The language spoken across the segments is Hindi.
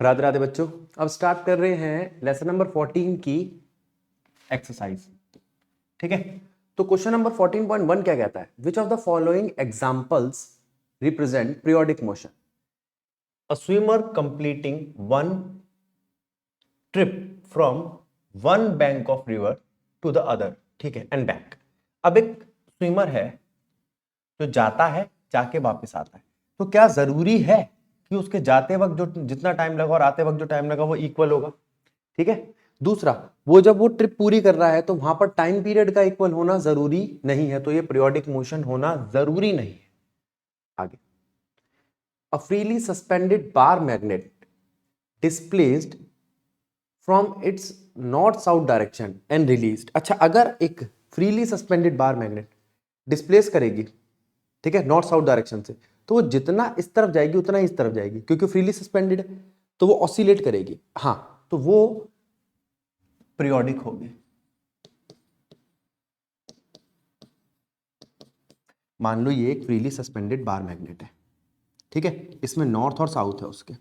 राधे राधे बच्चों, अब स्टार्ट कर रहे हैं लेसन नंबर 14 की एक्सरसाइज। ठीक है, तो क्वेश्चन नंबर 14.1 क्या कहता है? Which of the following examples represent periodic motion? A swimmer completing one trip from one bank of river to the other, ठीक है, एंड बैक। अब एक स्विमर है जो जाता है, जाके वापस आता है, तो क्या जरूरी है कि उसके जाते वक्त जो जितना टाइम लगा और आते वक्त जो टाइम लगा वो इक्वल होगा? ठीक है। दूसरा, वो जब वो ट्रिप पूरी कर रहा है तो वहां पर टाइम पीरियड का इक्वल होना जरूरी नहीं है, तो ये पीरियोडिक मोशन होना जरूरी नहीं है। आगे, a freely suspended bar magnet displaced from its north south direction and released. अच्छा, अगर एक freely suspended bar magnet displace करेगी, ठीक है, नॉर्थ साउथ डायरेक्शन से, तो वो जितना इस तरफ जाएगी उतना इस तरफ जाएगी, क्योंकि फ्रीली सस्पेंडेड है तो वो ऑसिलेट करेगी। हाँ, तो वो पीरियोडिक होगी। मान लो ये एक फ्रीली सस्पेंडेड बार मैग्नेट है, ठीक है, इसमें नॉर्थ और साउथ है उसके,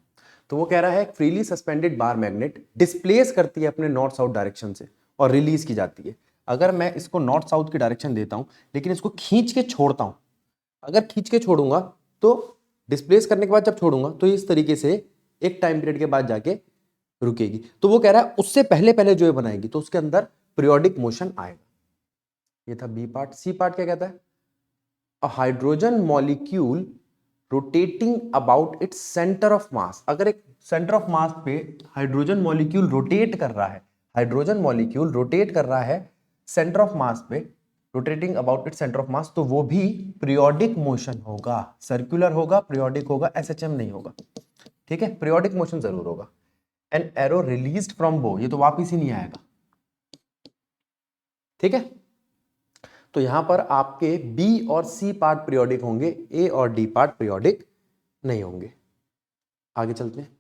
तो वो कह रहा है freely suspended bar magnet displace करती है अपने नॉर्थ साउथ डायरेक्शन से और रिलीज की जाती है। अगर मैं इसको नॉर्थ साउथ की डायरेक्शन देता हूं लेकिन इसको खींच के छोड़ता हूं, अगर खींच के छोड़ूंगा तो डिस्प्लेस करने के बाद जब छोड़ूंगा तो इस तरीके से एक टाइम पीरियड के बाद जाके रुकेगी। तो वो कह रहा है उससे पहले पहले जो ये बनाएगी तो उसके अंदर पीरियोडिक मोशन आएगा। ये था बी पार्ट। सी पार्ट क्या कहता है? A hydrogen molecule rotating about its centre of mass. अगर एक सेंटर ऑफ मास पे हाइड्रोजन मॉलिक्यूल रोटेट कर रहा है, हाइड्रोजन मॉलिक्यूल रोटेट कर रहा है सेंटर ऑफ मास पे, rotating about its centre of mass, तो वो भी पीरियोडिक मोशन होगा। सर्कुलर होगा, पीरियोडिक होगा, एसएचएम नहीं होगा। ठीक है, पीरियोडिक मोशन जरूर होगा। एन एरो रिलीज्ड फ्रॉम बो, ये तो वापिस ही नहीं आएगा। ठीक है, तो यहां पर आपके बी और सी पार्ट पीरियोडिक होंगे, ए और डी पार्ट पीरियोडिक नहीं होंगे। आगे चलते हैं।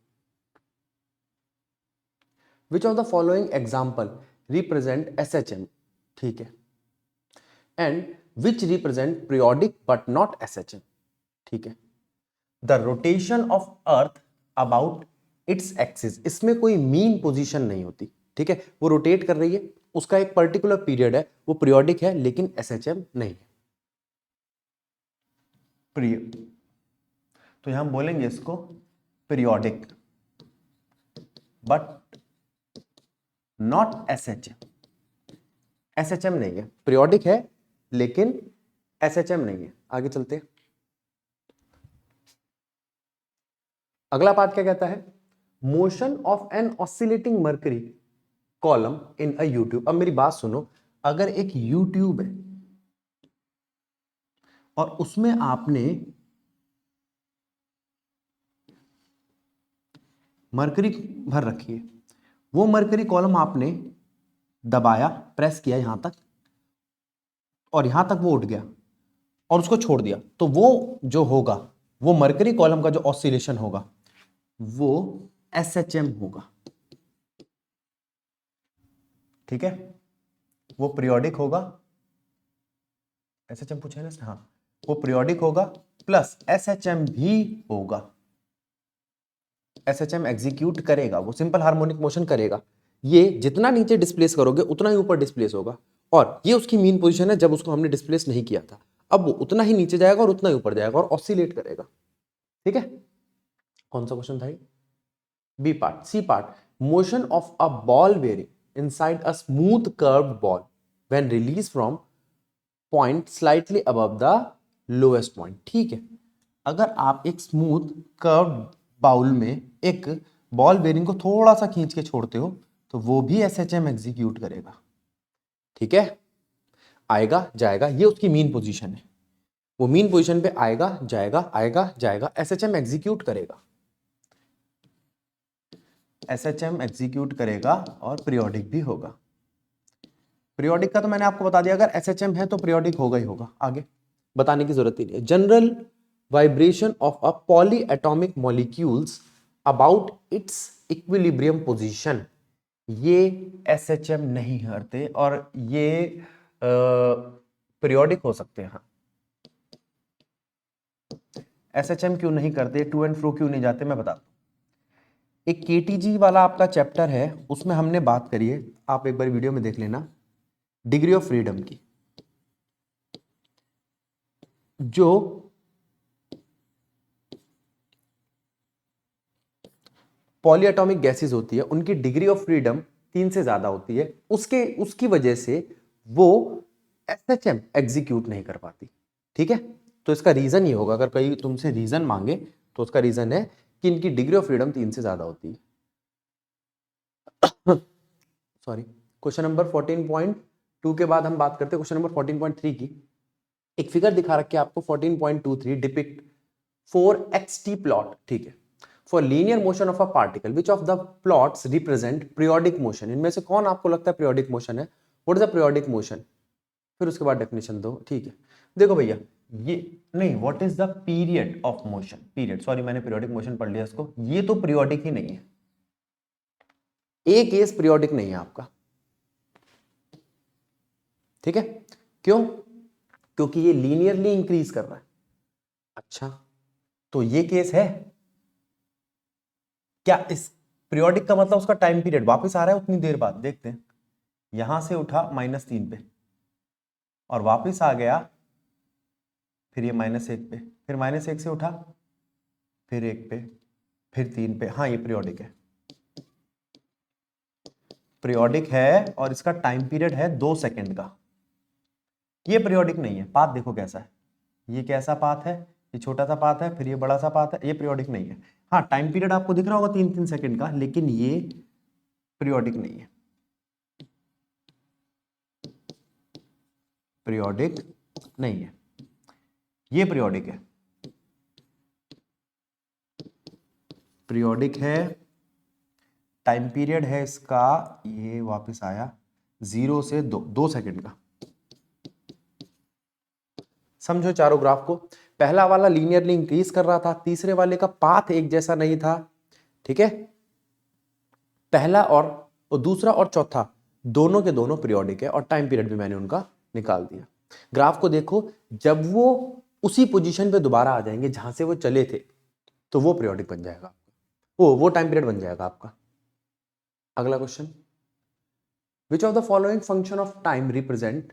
विच of the following example represent SHM? ठीक है, and which represent periodic but not SHM? ठीक है, the rotation of earth about its axis, इसमें कोई मीन पोजीशन नहीं होती। ठीक है, वो रोटेट कर रही है, उसका एक पर्टिकुलर पीरियड है, वो पीरियोडिक है लेकिन एसएचएम नहीं है। तो यहां बोलेंगे इसको periodic but not SHM. SHM नहीं है, पीरियोडिक है लेकिन एसएचएम नहीं है। आगे चलते हैं। अगला पार्ट क्या कहता है? Motion of an oscillating mercury column in a U tube. अब मेरी बात सुनो, अगर एक यूट्यूब है और उसमें आपने मरकरी भर रखी है, वो मरकरी कॉलम आपने दबाया, प्रेस किया यहां तक और यहां तक वो उठ गया और उसको छोड़ दिया, तो वो जो होगा, वो मरकरी कॉलम का जो ऑसिलेशन होगा वो एसएचएम होगा। ठीक है, वो पीरियोडिक होगा। एसएचएम पूछा है ना? हाँ, वो पीरियोडिक होगा प्लस एसएचएम भी होगा। एसएचएम एग्जीक्यूट करेगा, वो सिंपल हार्मोनिक मोशन करेगा। ये जितना नीचे डिस्प्लेस करोगे उतना ही ऊपर डिस्प्लेस होगा, और ये उसकी मीन पोजीशन है जब उसको हमने डिस्प्लेस नहीं किया था। अब वो उतना ही नीचे जाएगा और उतना ही ऊपर जाएगा और ऑसिलेट करेगा। ठीक है, कौन सा क्वेश्चन था ये? B part. C part, motion of a ball bearing inside a smooth curved bowl when release from point slightly above the lowest point. ठीक है, अगर आप एक स्मूथ कर्व्ड बाउल में एक बॉल बेरिंग को थोड़ा सा खींच के छोड़ते हो तो वो भी एसएचएम एग्जीक्यूट करेगा। ठीक है, आएगा जाएगा, ये उसकी मीन पोजीशन है, वो मीन पोजीशन पे आएगा जाएगा, एसएचएम एग्जीक्यूट करेगा, एसएचएम एग्जीक्यूट करेगा और पीरियोडिक भी होगा। पीरियोडिक का तो मैंने आपको बता दिया, अगर एसएचएम है तो पीरियोडिक होगा ही होगा, आगे बताने की जरूरत ही नहीं है। General vibration of a poly atomic molecules about it's equilibrium position, ये एसएचएम नहीं करते और ये पीरियोडिक हो सकते हैं। एसएचएम क्यों नहीं करते, टू एंड फ्रो क्यों नहीं जाते, मैं बताता हूं। एक केटीजी वाला आपका चैप्टर है, उसमें हमने बात करी है, आप एक बार वीडियो में देख लेना, डिग्री ऑफ फ्रीडम की। जो पॉलीएटॉमिक गैसेस होती है उनकी डिग्री ऑफ फ्रीडम 3 से ज्यादा होती है, उसकी वजह से वो एसएचएम एग्जीक्यूट नहीं कर पाती। ठीक है, तो इसका रीजन ये होगा, अगर कोई तुमसे रीजन मांगे तो उसका रीजन है कि इनकी डिग्री ऑफ फ्रीडम 3 से ज्यादा होती है। सॉरी, क्वेश्चन नंबर 14.2 के बाद हम बात करते हैं क्वेश्चन नंबर 14.3 की। एक फिगर दिखा रखी है आपको 14.23, डिपिक्ट 4xt प्लॉट। ठीक है, for linear motion of a particle which of the plots represent periodic motion. इनमें से कौन आपको लगता है पीरियोडिक मोशन है? What is the periodic motion? फिर उसके बाद डेफिनेशन दो। ठीक है, देखो भैया, ये नहीं, what is the period of motion, period, sorry मैंने पीरियोडिक मोशन पढ़ लिया इसको, ये तो पीरियोडिक ही नहीं है, एक केस पीरियोडिक नहीं है आपका। ठीक है, क्यों? क्योंकि ये लीनियरली इंक्रीज कर रहा है। अच्छा, तो ये केस है क्या? इस पीरियोडिक का मतलब उसका टाइम पीरियड वापस आ रहा है उतनी देर बाद। देखते हैं, यहां से उठा -3 पे और वापस आ गया, फिर ये -1 पे, फिर -1 से उठा, फिर 1 पे, फिर 3 पे। हाँ, ये पीरियोडिक है, पीरियोडिक है, और इसका टाइम पीरियड है 2 सेकंड का। ये पीरियोडिक नहीं है। पाथ देखो कैसा है, ये कैसा पाथ है, ये छोटा सा पाथ है, फिर ये बड़ा सा पाथ है, ये पीरियोडिक नहीं है। हाँ, टाइम पीरियड आपको दिख रहा होगा 3-3 सेकंड का, लेकिन ये पीरियोडिक नहीं है, पीरियोडिक नहीं है, ये पीरियोडिक है, पीरियोडिक है। टाइम पीरियड है इसका, ये वापस आया 0 से 2 सेकंड का। समझो चारों ग्राफ को, पहला वाला लीनियरली इंक्रीज कर रहा था, तीसरे वाले का पाथ एक जैसा नहीं था। ठीक है, पहला और दूसरा और चौथा दोनों के दोनों पीरियोडिक है, और टाइम पीरियड भी मैंने उनका निकाल दिया। ग्राफ को देखो, जब वो उसी पोजीशन पे दोबारा आ जाएंगे जहां से वो चले थे, तो वो पीरियोडिक बन जाएगा, वो टाइम पीरियड बन जाएगा आपका। अगला question, which of the following function of time represent.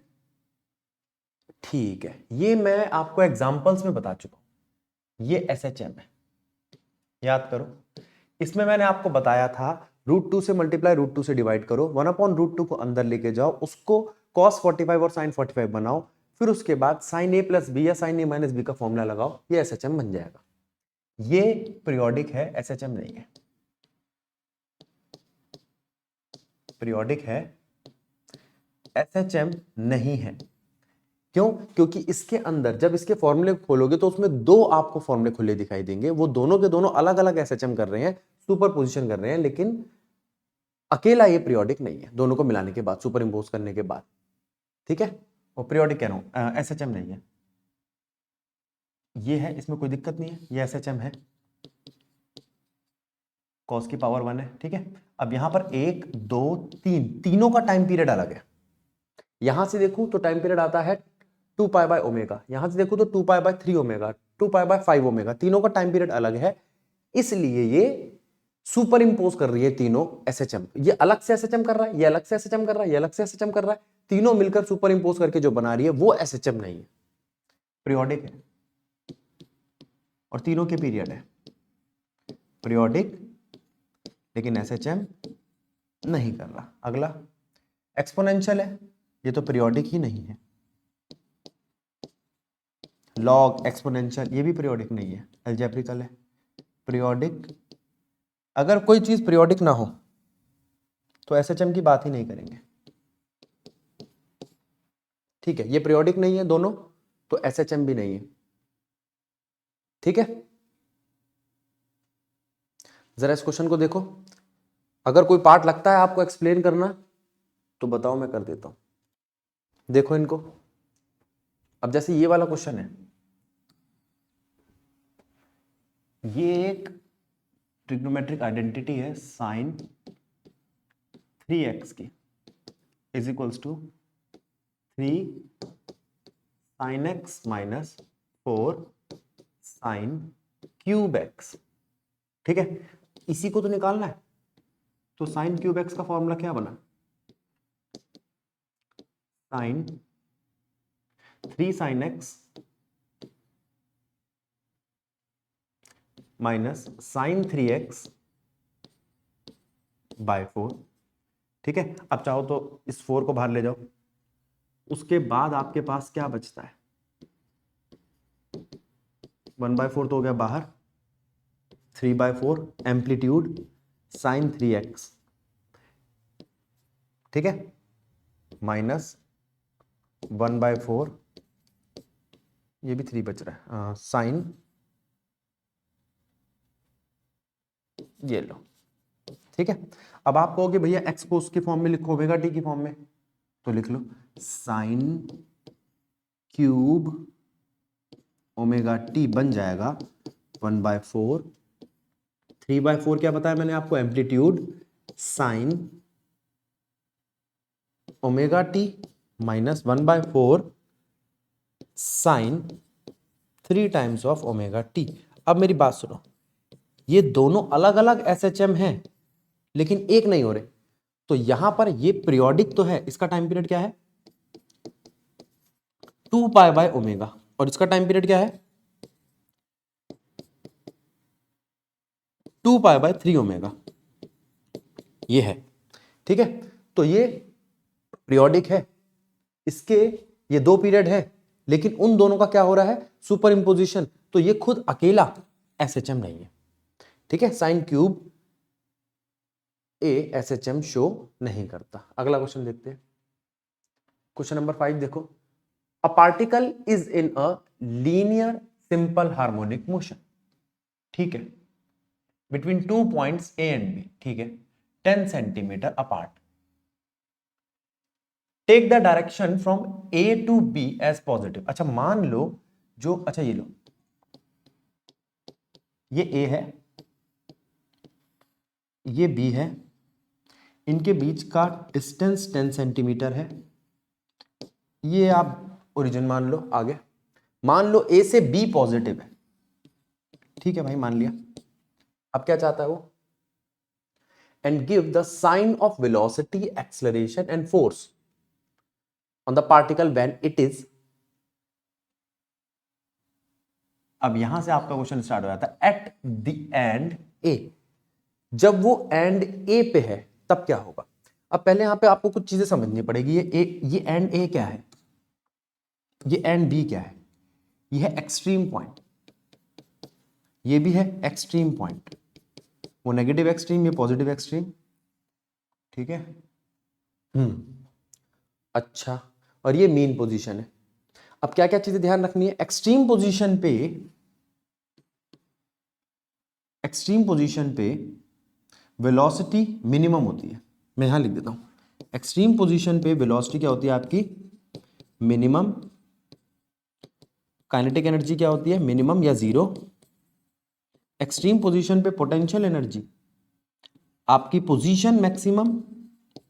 ठीक है, ये मैं आपको एग्जांपल्स में बता चुका हूं, ये एसएचएम है, याद करो। इसमें मैंने आपको बताया था √2 से मल्टीप्लाई, √2 से डिवाइड करो, 1/√2 को अंदर लेके जाओ, उसको cos 45 और sin 45 बनाओ, फिर उसके बाद sin a प्लस बी या sin a माइनस बी का फॉर्मूला लगाओ, ये एसएचएम बन जाएगा। ये पीरियोडिक है, एसएचएम नहीं है, पीरियोडिक है, एसएचएम नहीं है। क्यों? क्योंकि इसके अंदर जब इसके फॉर्मूले खोलोगे तो उसमें दो आपको फॉर्मूले खुले दिखाई देंगे, वो दोनों के दोनों अलग अलग एसएचएम कर रहे हैं, सुपर पोजिशन कर रहे हैं, लेकिन अकेला ये पीरियोडिक नहीं है, दोनों को मिलाने के बाद, सुपर इंपोज करने के बाद। ठीक है, वो पीरियोडिक कह रहा हूं, एसएचएम नहीं है। ये है, इसमें कोई दिक्कत नहीं है, ये एसएचएम है, कॉस की पावर 1 है। ठीक है, अब यहां पर 1 2 3 तीनों का टाइम पीरियड अलग है। यहां से देखूं तो टाइम पीरियड आता है 2π/ω, यहां से देखूं तो 2π/3ω, 2π/5ω, तीनों का टाइम पीरियड अलग है, इसलिए ये सुपर इंपोज कर रही है तीनों एसएचएम। ये अलग से एसएचएम कर रहा है, ये अलग से एसएचएम कर रहा है, ये अलग से एसएचएम कर रहा है, तीनों मिलकर सुपर इंपोज करके जो बना रही है वो एसएचएम नहीं है, पीरियोडिक है, और तीनों के पीरियड है, पीरियोडिक, लेकिन एसएचएम नहीं कर रहा। अगला एक्सपोनेंशियल है, ये तो पीरियोडिक ही नहीं है, लॉग, एक्सपोनेंशियल, ये भी पीरियोडिक नहीं है, अलजेब्रिकल है। पीरियोडिक, अगर कोई चीज पीरियोडिक ना हो तो एसएचएम की बात ही नहीं करेंगे। ठीक है, ये पीरियोडिक नहीं है दोनों, तो एसएचएम भी नहीं है। ठीक है, जरा इस क्वेश्चन को देखो, अगर कोई पार्ट लगता है आपको एक्सप्लेन करना तो बताओ, मैं कर देता हूं। देखो इनको, अब जैसे ये वाला क्वेश्चन है, ये एक ट्रिग्नोमेट्रिक आइडेंटिटी है, साइन 3x की is equals to 3 sin x minus 4 sin cube x। ठीक है, इसी को तो निकालना है। तो साइन क्यूब एक्स का फॉर्मूला क्या बना, sine 3 sine x minus sine 3x by 4। ठीक है, अब चाहो तो इस 4 को बाहर ले जाओ। उसके बाद आपके पास क्या बचता है, 1/4 तो हो गया बाहर, 3/4 एम्पलीट्यूड साइन 3x, ठीक है, माइनस 1/4, ये भी 3 बच रहा है, साइन, ये लो। ठीक है, अब आप कहोगे भैया एक्स को उसके फॉर्म में लिखो, ओमेगा टी की फॉर्म में, तो लिख लो साइन क्यूब ओमेगा टी बन जाएगा 1/4, 3/4 क्या बताया मैंने आपको, amplitude sine omega t minus 1/4 sine 3 times of omega t. अब मेरी बात सुनो, ये दोनों अलग अलग एसएचएम हैं लेकिन एक नहीं हो रहे, तो यहां पर ये पीरियोडिक तो है, इसका टाइम पीरियड क्या है 2π/ω, और इसका टाइम पीरियड क्या है 2π/3ω, ये है। ठीक है, तो ये पीरियोडिक है, इसके ये 2 पीरियड है, लेकिन उन दोनों का क्या हो रहा है सुपर इंपोजिशन, तो ये खुद अकेला एसएचएम नहीं है। ठीक है, साइन क्यूब ए एसएचएम शो नहीं करता। अगला क्वेश्चन देखते हैं, क्वेश्चन नंबर 5 देखो, a particle is in a linear simple harmonic motion, ठीक है, between 2 points A and B, ठीक है, 10 centimetre apart, take the direction from A to B as positive. अच्छा मान लो जो, अच्छा ये लो, ये ए है, ये बी है, इनके बीच का डिस्टेंस 10 सेंटीमीटर है, ये आप ओरिजिन मान लो। आगे मान लो ए से बी पॉजिटिव है, ठीक है भाई मान लिया। अब क्या चाहता है वो, and give the sign of velocity acceleration and force on the particle when it is, अब यहां से आपका क्वेश्चन स्टार्ट हो जाता है, एट द एंड ए, जब वो एंड ए पे है तब क्या होगा। अब पहले यहां पे आपको कुछ चीजें समझनी पड़ेगी, ये एंड ए क्या है, ये एंड बी क्या है, ये है एक्सट्रीम पॉइंट, ये भी है एक्सट्रीम पॉइंट, वो नेगेटिव एक्सट्रीम, ये पॉजिटिव एक्सट्रीम, ठीक है। अच्छा, और ये मीन पोजीशन है। अब क्या क्या चीजें ध्यान रखनी है, एक्सट्रीम पोजीशन पे वेलोसिटी मिनिमम होती है, मैं यहां लिख देता हूं, एक्सट्रीम पोजीशन पे वेलोसिटी क्या होती है आपकी मिनिमम, काइनेटिक एनर्जी क्या होती है मिनिमम या जीरो, एक्सट्रीम पोजीशन पे पोटेंशियल एनर्जी आपकी position maximum,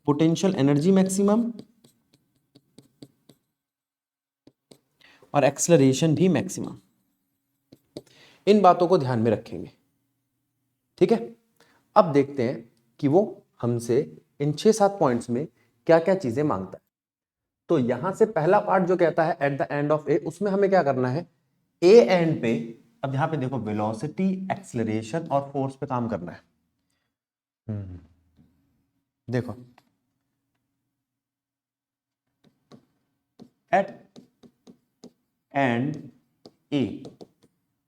potential energy maximum, और एक्सेलरेशन भी मैक्सिमम। इन बातों को ध्यान में रखेंगे, ठीक है। अब देखते हैं कि वो हमसे इन 6-7 पॉइंट्स में क्या क्या चीजें मांगता है। तो यहां से पहला पार्ट जो कहता है एट द एंड ऑफ ए, उसमें हमें क्या करना है, ए एंड पे, अब यहां पे देखो वेलोसिटी एक्सेलरेशन और फोर्स पे काम करना है। देखो एट एंड ए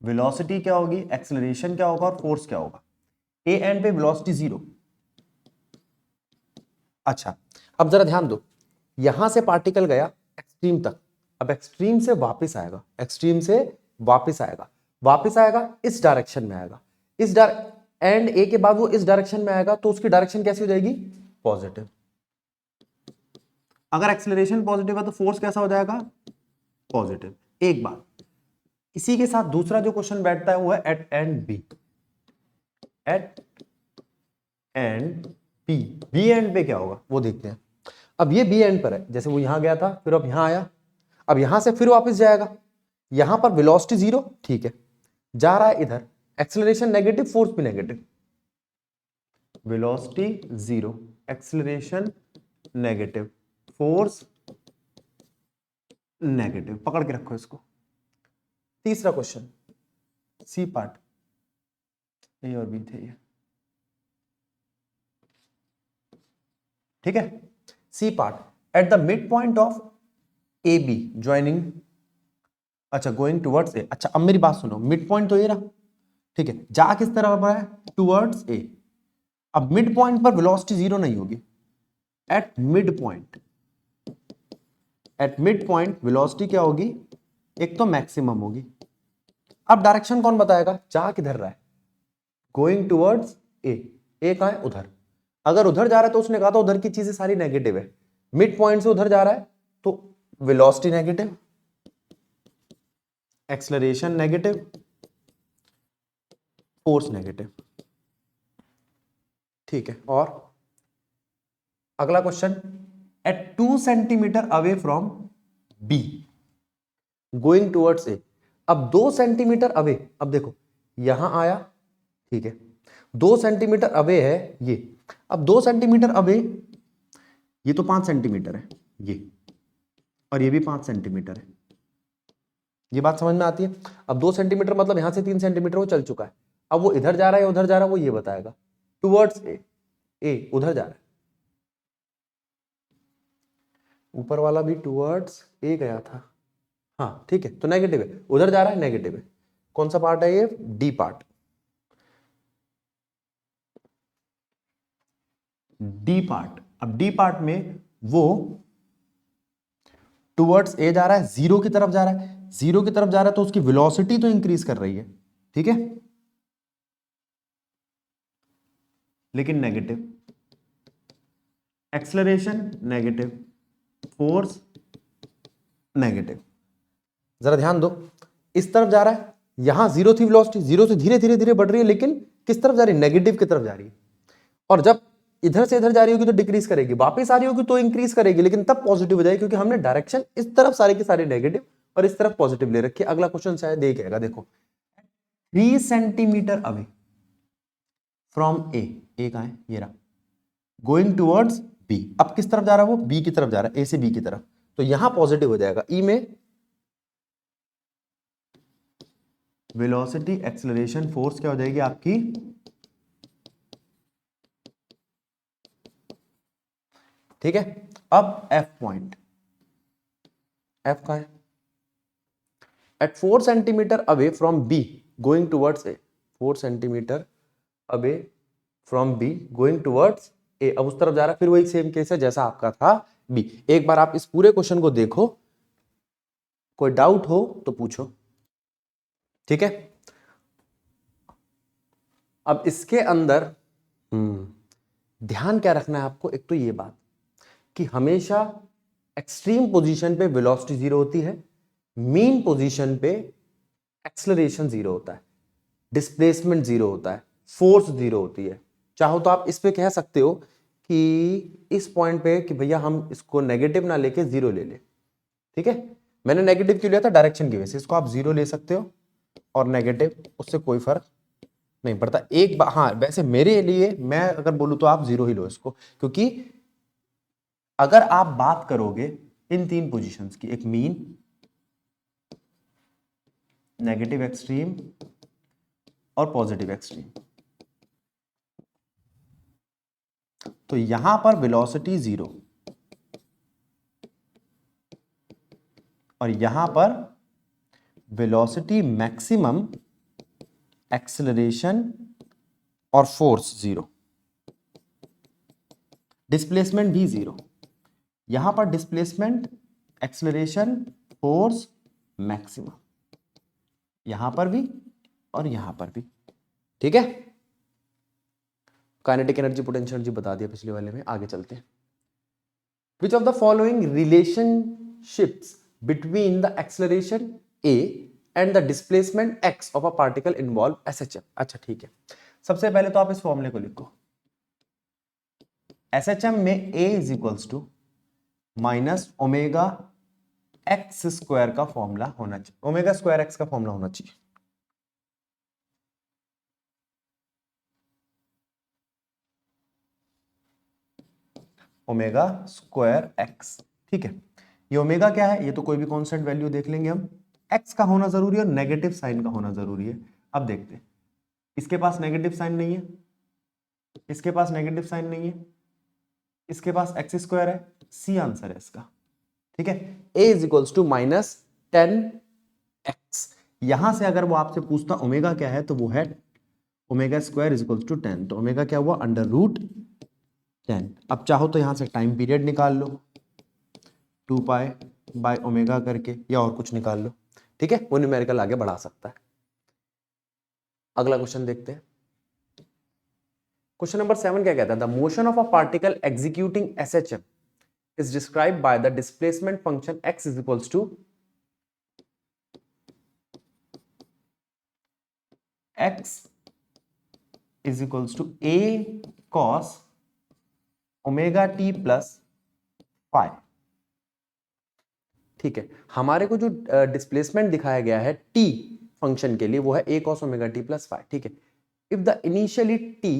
वेलोसिटी क्या होगी, एक्सेलरेशन क्या होगा और फोर्स क्या होगा। ए एंड पे वेलोसिटी 0। अच्छा अब जरा ध्यान दो, यहां से पार्टिकल गया एक्सट्रीम तक, अब एक्सट्रीम से वापस आएगा, एक्सट्रीम से वापस आएगा इस डायरेक्शन में आएगा, इस एंड ए के बाद वो इस डायरेक्शन में आएगा, तो उसकी डायरेक्शन कैसी हो जाएगी पॉजिटिव। अगर एक्सेलरेशन पॉजिटिव है तो फोर्स कैसा हो जाएगा पॉजिटिव। एक बात, इसी के साथ दूसरा जो क्वेश्चन बैठता है वो है at end B, at end B, B end पे क्या होगा वो देखते हैं। अब ये बी एंड पर है, जैसे वो यहां गया था फिर अब यहां आया, अब यहां से फिर वापस जाएगा, यहां पर वेलोसिटी 0, ठीक है, जा रहा है इधर, एक्सेलरेशन नेगेटिव, फोर्स भी negative, velocity zero, acceleration negative, force negative. पकड़ के रखो इसको। तीसरा क्वेश्चन, सी पार्ट, ए और बी थे ये, ठीक है। C part, at the mid point of A B joining, अच्छा गोइंग टुवर्ड्स ए। अच्छा अब मेरी बात सुनो, मिड पॉइंट तो ये रहा, ठीक है, जा किस तरफ रहा है, टुवर्ड्स ए। अब मिड पॉइंट पर वेलोसिटी जीरो नहीं होगी, at mid point, at mid point velocity क्या होगी, एक तो मैक्सिमम होगी। अब डायरेक्शन कौन बताएगा, जा किधर रहा है, गोइंग टुवर्ड्स ए, ए कहां है, उधर। अगर उधर जा रहा है तो उसने कहा था उधर की चीजें सारी नेगेटिव है, मिड पॉइंट से उधर जा रहा है तो velocity negative, acceleration negative, force negative, ठीक है। और अगला question, at 2 centimetre away from B going towards A. अब 2 सेंटीमीटर अवे, अब देखो यहां आया, ठीक है, 2 सेंटीमीटर अवे है ये। अब 2 सेंटीमीटर अवे, ये तो 5 सेंटीमीटर है ये, और ये भी 5 सेंटीमीटर है, ये बात समझ में आती है। अब 2 सेंटीमीटर मतलब यहां से 3 सेंटीमीटर वो चल चुका है, अब वो इधर जा रहा है उधर जा रहा है वो ये बताएगा, टुवर्ड्स ए, ए उधर जा रहा है, ऊपर वाला भी टुवर्ड्स ए गया था, हाँ ठीक है, तो नेगेटिव है, उधर जा रहा है नेगेटिव है। कौन सा पार्ट है ये, डी पार्ट, डी पार्ट। अब डी पार्ट में वो टुवर्ड्स ए जा रहा है, जीरो की तरफ जा रहा है, जीरो की तरफ जा रहा है तो उसकी वेलोसिटी तो इंक्रीज कर रही है, ठीक है, लेकिन negative, acceleration negative, force negative. जरा ध्यान दो, इस तरफ जा रहा है, यहां जीरो थी वेलोसिटी, जीरो से धीरे धीरे धीरे बढ़ रही है, लेकिन किस तरफ जा रही है, नेगेटिव की तरफ जा रही है। और जब इधर से इधर जा रही होगी तो डिक्रीज करेगी, वापस आ रही होगी तो इंक्रीज करेगी, लेकिन तब पॉजिटिव हो जाएगी क्योंकि हमने डायरेक्शन इस तरफ सारे के सारे नेगेटिव और इस तरफ पॉजिटिव ले रखी है। अगला क्वेश्चन शायद ये कहेगा, देखो 3 सेंटीमीटर अवे फ्रॉम ए, ए कहां है, ये रहा, गोइंग टुवर्ड्स बी। अब किस तरफ जा रहा है वो, बी की तरफ जा रहा है, ए से बी की तरफ, तो यहां पॉजिटिव हो जाएगा। ई में वेलोसिटी, एक्सेलरेशन, फोर्स क्या हो जाएगी आपकी, ठीक है। अब एफ पॉइंट, एफ कहां है, at 4 centimetre away from B going towards A, 4 centimetre away from B going towards A. अब उस तरफ जा रहा है, फिर वही सेम केस है जैसा आपका था बी। एक बार आप इस पूरे क्वेश्चन को देखो, कोई डाउट हो तो पूछो, ठीक है। अब इसके अंदर ध्यान क्या रखना है आपको, एक तो ये बात कि हमेशा एक्सट्रीम पोजीशन पे वेलोसिटी जीरो होती है, मीन पोजीशन पे एक्सेलरेशन जीरो होता है, डिस्प्लेसमेंट जीरो होता है, फोर्स जीरो होती है। चाहो तो आप इस पे कह सकते हो कि इस पॉइंट पे कि भैया हम इसको नेगेटिव ना लेके जीरो ले ले, ठीक है। मैंने नेगेटिव क्यों लिया था, डायरेक्शन की वजह से। इसको आप जीरो ले सकते हो और नेगेटिव, उससे कोई फर्क नहीं पड़ता। एक हाँ, वैसे मेरे लिए मैं अगर बोलूं तो आप जीरो ही लो इसको, क्योंकि अगर आप बात करोगे इन 3 पोजीशंस की, एक मीन, नेगेटिव एक्सट्रीम और पॉजिटिव एक्सट्रीम, तो यहां पर वेलोसिटी जीरो और यहां पर वेलोसिटी मैक्सिमम, एक्सेलरेशन और फोर्स जीरो, डिस्प्लेसमेंट भी जीरो। यहां पर डिस्प्लेसमेंट, एक्सेलरेशन, फोर्स मैक्सिमम, यहां पर भी और यहां पर भी, ठीक है। काइनेटिक एनर्जी, पोटेंशियल एनर्जी बता दिया पिछले वाले में, आगे चलते हैं। विच of the following relationships between the acceleration A and the displacement x of a particle involve SHM. अच्छा ठीक है, सबसे पहले तो आप इस फॉर्मूले को लिखो, एसएचएम में a is equals to minus omega x square का फॉर्मूला होना चाहिए, ओमेगा स्क्वायर एक्स का फॉर्मूला होना चाहिए। Omega square x. ठीक है, ये ओमेगा क्या है, ये तो कोई भी कांस्टेंट वैल्यू देख लेंगे हम। एक्स का होना जरूरी है और नेगेटिव साइन का होना जरूरी है। अब देखते हैं, इसके पास नेगेटिव साइन नहीं है, इसके पास नेगेटिव साइन नहीं है, इसके पास एक्स स्क्वायर है, सी आंसर है इसका। ठीक है, a is equals to -10x। यहां से अगर वो आपसे पूछता ओमेगा क्या है, तो वो है omega square is equals to 10। तो ओमेगा क्या हुआ, √10। अब चाहो तो यहां से टाइम पीरियड निकाल लो, 2π/ओमेगा करके, या और कुछ निकाल लो। ठीक है, वो न्यूमेरिकल आगे बढ़ा सकता है। अगला क्वेश्चन देखते हैं। क्वेश्चन नंबर 7 क्या कहता है, the motion of a particle executing SHM is described by the displacement function x is equals to x is equals to a cos omega t plus phi। ठीक है, हमारे को जो डिस्प्लेसमेंट दिखाया गया है t फंक्शन के लिए, वो है a cos omega t plus phi। ठीक है, if the initial t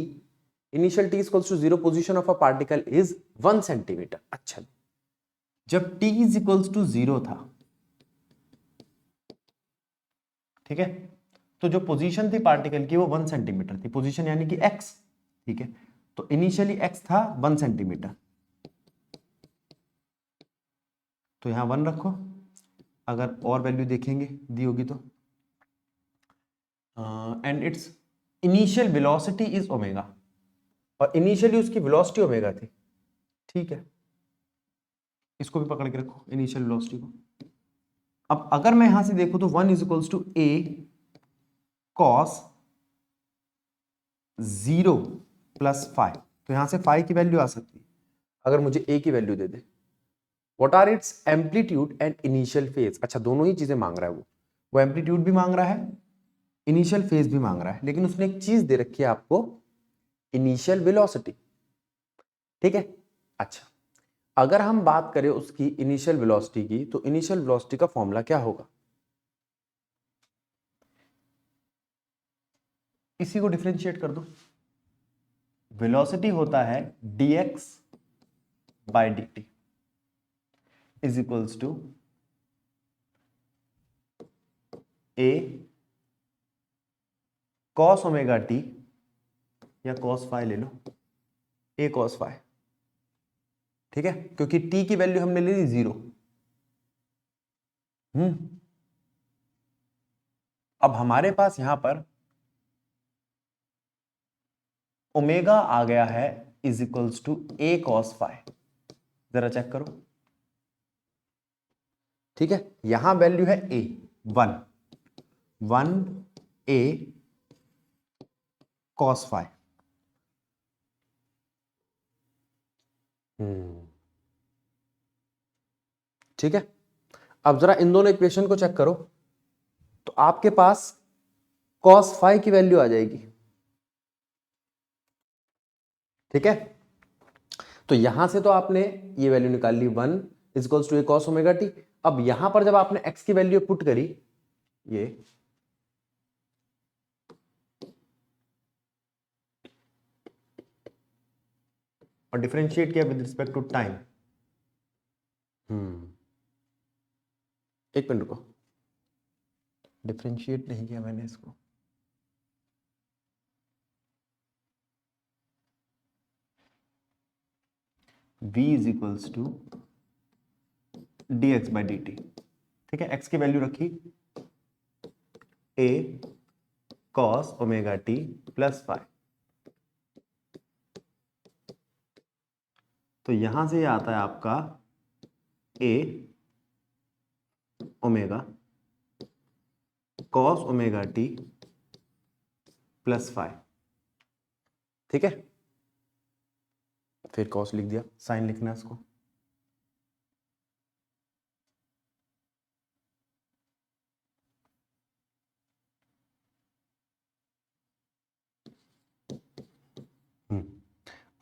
is equals to 0 position of a particle is 1 centimetre. अच्छा, जब t इज इक्वल्स टू 0 था, ठीक है, तो जो पोजीशन थी पार्टिकल की वो 1 सेंटीमीटर थी, पोजीशन यानी कि x। ठीक है, तो इनिशियली x था 1 सेंटीमीटर, तो यहां 1 रखो। अगर और वैल्यू देखेंगे दी होगी तो, and it's initial velocity is omega, और इनिशियली उसकी वेलोसिटी ओमेगा थी। ठीक है, इसको भी पकड़ के रखो, इनिशियल वेलोसिटी को। अब अगर मैं यहां से देखूं तो 1 is equals to a cos 0 plus five, तो यहां से फाइव की वैल्यू आ सकती है अगर मुझे a की वैल्यू दे दे। What are its amplitude and initial phase. अच्छा, दोनों ही चीजें मांग रहा है वो एम्पलीट्यूड भी मांग रहा है, इनिशियल फेज भी मांग रहा है, लेकिन उसने एक चीज दे रखी है आपको, इनिशियल वेलोसिटी। ठीक है, अच्छा, अगर हम बात करें उसकी इनिशियल वेलोसिटी की, तो इनिशियल वेलोसिटी का फॉर्मूला क्या होगा, इसी को डिफरेंशिएट कर दो। वेलोसिटी होता है dx/dt is equals to a cos omega t, या cos फाइ ले लो, a cos फाइ। ठीक है, क्योंकि t की वैल्यू हमने ले ली 0। अब हमारे पास यहां पर ओमेगा आ गया है is equals to a cos phi. जरा चेक करो। ठीक है, यहां वैल्यू है a 1 a cos फाइ। ठीक है, अब जरा इन दोनों इक्वेशन को चेक करो, तो आपके पास cos फाइ की वैल्यू आ जाएगी। ठीक है, तो यहां से तो आपने ये वैल्यू निकाल ली, 1 is equals to a cos omega t। अब यहां पर जब आपने x की वैल्यू पुट करी, ये और डिफरेंशिएट किया विद रिस्पेक्ट टू टाइम। एक मिनट रुको, डिफरेंशिएट नहीं किया मैंने इसको। v is equals to dx/dt। ठीक है, x की वैल्यू रखी a cos omega t plus phi. तो यहां से ये आता है आपका a omega cos omega t plus phi. ठीक है, फिर cos लिख दिया, साइन लिखना है इसको।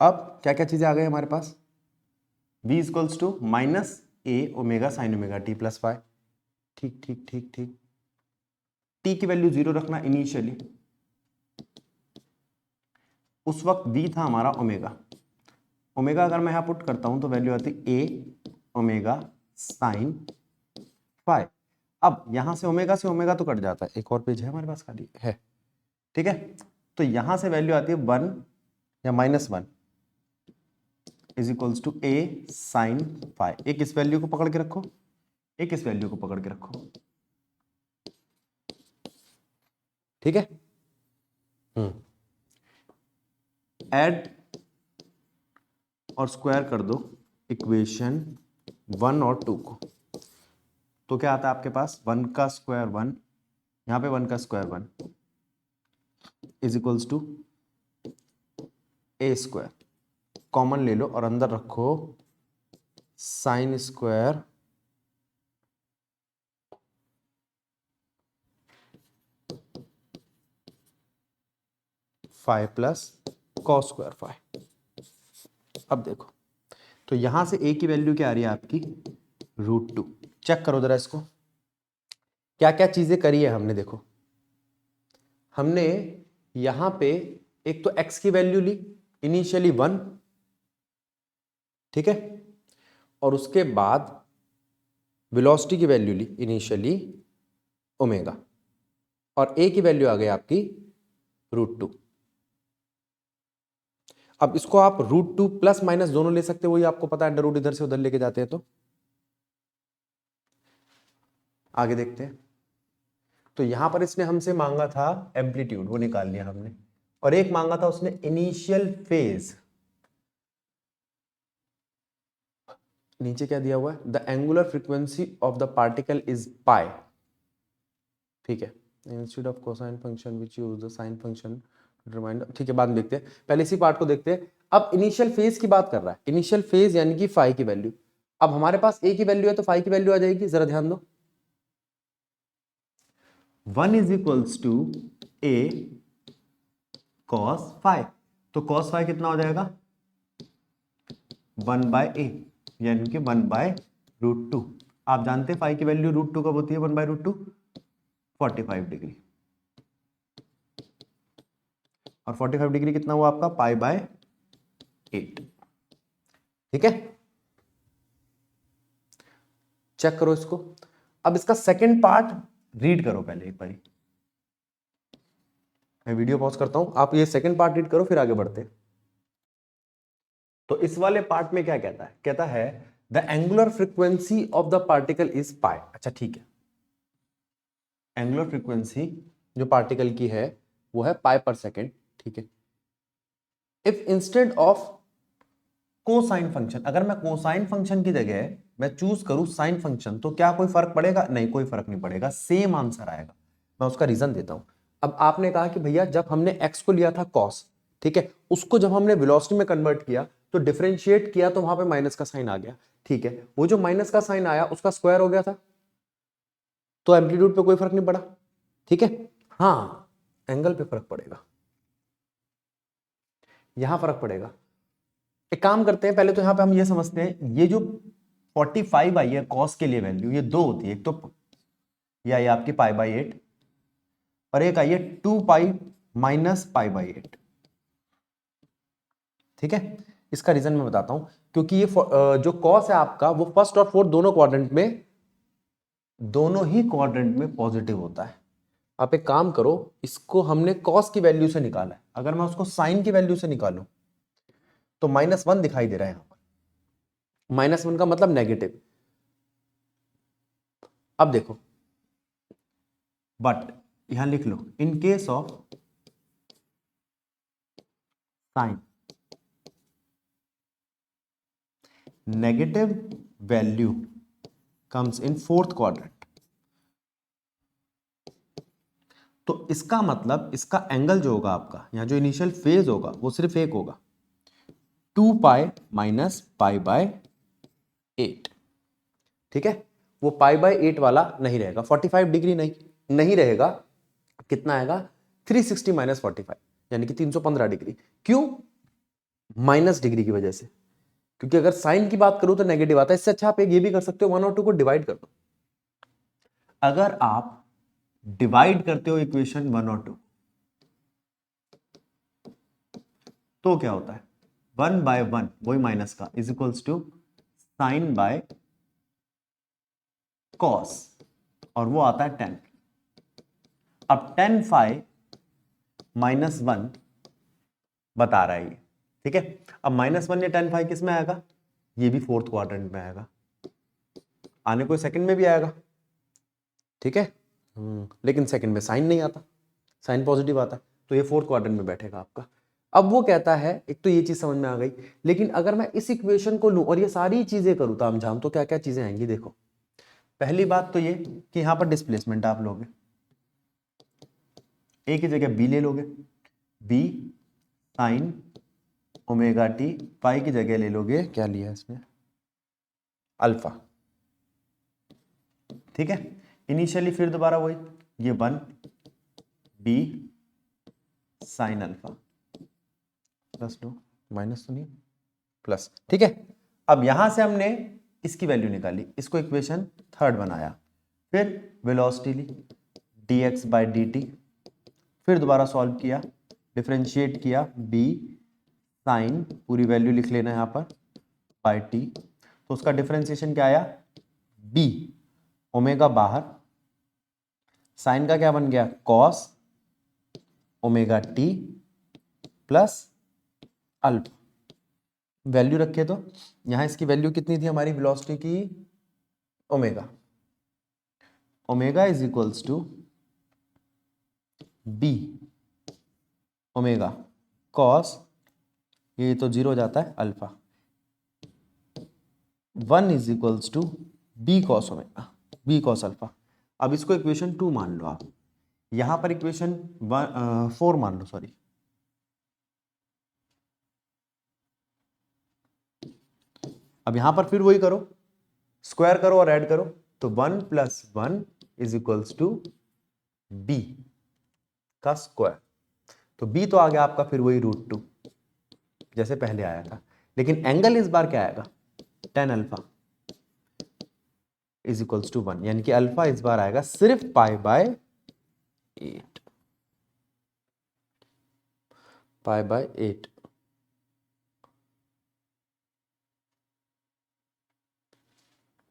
अब क्या क्या चीजें आ गई हमारे पास, v equals to -a omega sine omega t plus phi. ठीक ठीक ठीक ठीक, t की वैल्यू 0 रखना इनिशियली, उस वक्त v था हमारा ओमेगा, ओमेगा अगर मैं यहाँ पुट करता हूं तो वैल्यू आती ए ओमेगा साइन फाई। अब यहां से ओमेगा तो कट जाता है, एक और पेज है हमारे पास खाली है, ठीक है। तो यहां से वैल्यू आती है 1 या -1 is equals to A sine phi. एक इस वैल्यू को पकड़ के रखो, एक इस वैल्यू को पकड़ के रखो, ठीक है। ऐड और स्क्वायर कर दो इक्वेशन 1 और 2 को, तो क्या आता है आपके पास 1 का स्क्वायर 1, यहां पे 1 का square 1 is equals to A square. Common ले लो और अंदर रखो sine square five plus cos square five. अब देखो, तो यहां से ए की वैल्यू क्या आ रही है आपकी √2। चेक करो जरा इसको, क्या क्या चीजें करी है हमने। देखो हमने यहां पे एक तो x की वैल्यू ली इनिशियली 1, ठीक है, और उसके बाद वेलोसिटी की वैल्यू ली इनिशियली ओमेगा, और a की वैल्यू आ गई आपकी √2। अब इसको आप √2 प्लस माइनस दोनों ले सकते हो, वही आपको पता है, अंडर रूट इधर से उधर लेके जाते हैं। तो आगे देखते हैं। तो यहां पर इसने हमसे मांगा था एम्पलीट्यूड, वो निकाल लिया हमने, और एक मांगा था उसने इनिशियल फेज। नीचे क्या दिया हुआ है, the angular frequency of the particle is pi, ठीक है, instead of cosine function which use the sine function reminder, ठीक है, बाद में देखते हैं, पहले इसी पार्ट को देखते हैं। अब इनिशियल फेज की बात कर रहा है, इनिशियल फेज यानी कि फाई की वैल्यू। अब हमारे पास ए की वैल्यू है तो फाई की वैल्यू आ जाएगी, जरा ध्यान दो। 1 is equals to A cos phi, तो कॉस फाई कितना हो जाएगा 1/a, यानी कि 1/√2। आप जानते हैं फाई की वैल्यू √2 कब होती है 1/√2, 45 डिग्री, और 45 डिग्री कितना हुआ आपका π/8, ठीक है। चेक करो इसको। अब इसका सेकंड पार्ट रीड करो पहले एक बार, मैं वीडियो पॉज करता हूं, आप ये सेकंड पार्ट रीड करो फिर आगे बढ़ते हैं। तो इस वाले पार्ट में क्या कहता है, कहता है the angular frequency of the particle is पाई। अच्छा ठीक है, एंगुलर फ्रीक्वेंसी जो पार्टिकल की है वो है पाई पर सेकेंड, ठीक है। If instead of cosine function, अगर मैं कोसाइन फंक्शन की जगह मैं चूज करूं साइन फंक्शन, तो क्या कोई फर्क पड़ेगा? नहीं, कोई फर्क नहीं पड़ेगा, सेम आंसर आएगा। मैं उसका रीजन देता हूं। अब आपने कहा कि भैया जब हमने x को लिया था cos, ठीक है, उसको जब हमने वेलोसिटी में कन्वर्ट किया तो डिफरेंशिएट किया तो वहां पे माइनस का साइन आ गया, ठीक है। वो जो माइनस का साइन आया उसका स्क्वायर हो गया था, तो एम्पलीट्यूड पे कोई फर्क नहीं पड़ा, ठीक है। हाँ, एंगल पे फर्क पड़ेगा, यहां फर्क पड़ेगा। एक काम करते हैं, पहले तो यहां पे हम ये समझते हैं, ये जो 45 आई है कॉस के लिए वैल्यू, ये दो होती है, एक तो ये आई आपकी π/8 और एक आई है 2π माइनस π/8, ठीक है। इसका रीजन मैं बताता हूं, क्योंकि ये जो कॉस है आपका वो फर्स्ट और फोर्थ दोनों ही क्वाड्रेंट में पॉजिटिव होता है। आप एक काम करो, इसको हमने कॉस की वैल्यू से निकाला है, अगर मैं उसको साइन की वैल्यू से निकालूं तो -1 दिखाई दे रहा है यहां पर, -1 का मतलब नेगेटिव। अब देखो, बट यहां लिख लो in case of sine negative value comes in fourth quadrant, तो इसका मतलब इसका एंगल जो होगा आपका, यहां जो इनिशियल फेज होगा वो सिर्फ एक होगा, 2π माइनस π/8, ठीक है। वो π/8 वाला नहीं रहेगा, 45 डिग्री नहीं रहेगा, कितना आएगा 360 माइनस 45, यानी कि 315 डिग्री। क्यों? माइनस डिग्री की वजह से, क्योंकि अगर साइन की बात करूं तो नेगेटिव आता है। इससे अच्छा आप एक ये भी कर सकते हो, 1 और 2 को डिवाइड कर दो। अगर आप डिवाइड करते हो इक्वेशन 1 और 2 तो क्या होता है, 1/1 वही माइनस का is equals to sine by cos, और वो आता है 10। अब 10 फाइ -1 बता रहा है ये, ठीक है। अब -1 या 10 फाइ किस में आएगा, ये भी फोर्थ क्वाड्रेंट में आएगा, आने को सेकंड में भी आएगा, ठीक है। लेकिन सेकंड में साइन नहीं आता, साइन पॉजिटिव आता है, तो ये फोर्थ क्वाड्रेंट में बैठेगा आपका। अब वो कहता है, एक तो ये चीज समझ में आ गई, लेकिन अगर मैं इस इक्वेशन को लूं और ये सारी चीजें करूं तामझाम, तो क्या क्या चीजें आएंगी देखो। पहली बात तो ये कि यहां पर डिस्प्लेसमेंट आप लोगे, ए की जगह बी ले लोगे, बी साइन ओमेगा टी, पाई की जगह ले लोगे, क्या लिया इसमें, अल्फा, ठीक है। इनिशियली फिर दोबारा वही, ये 1 B sine alpha plus low, minus तो नहीं प्लस, ठीक है। अब यहां से हमने इसकी वैल्यू निकाली, इसको इक्वेशन थर्ड बनाया, फिर वेलोसिटी ली dx बाई dt, फिर दोबारा सॉल्व किया, डिफरेंशिएट किया, b साइन पूरी वैल्यू लिख लेना यहां पर बाई t, तो उसका डिफरेंशिएशन क्या आया, b ओमेगा बाहर, साइन का क्या बन गया, cos omega T plus alpha, value रखे तो यहां इसकी वैल्यू कितनी थी हमारी वेलोसिटी की, omega, omega is equals to B omega cos, ये तो 0 हो जाता है, alpha 1 is equals to B cos omega, B cos alpha. अब इसको इक्वेशन 2 मान लो आप, यहां पर इक्वेशन 4 मान लो, सॉरी, अब यहां पर फिर वही करो, स्क्वायर करो और ऐड करो, तो 1 + 1 इज इक्वल्स टू बी का स्क्वायर, तो बी तो आ गया आपका फिर वही √2 जैसे पहले आया था, लेकिन एंगल इस बार क्या आएगा, tan alpha is equals to 1, यानी कि अल्फा इस बार आएगा सिर्फ π/8, π/8।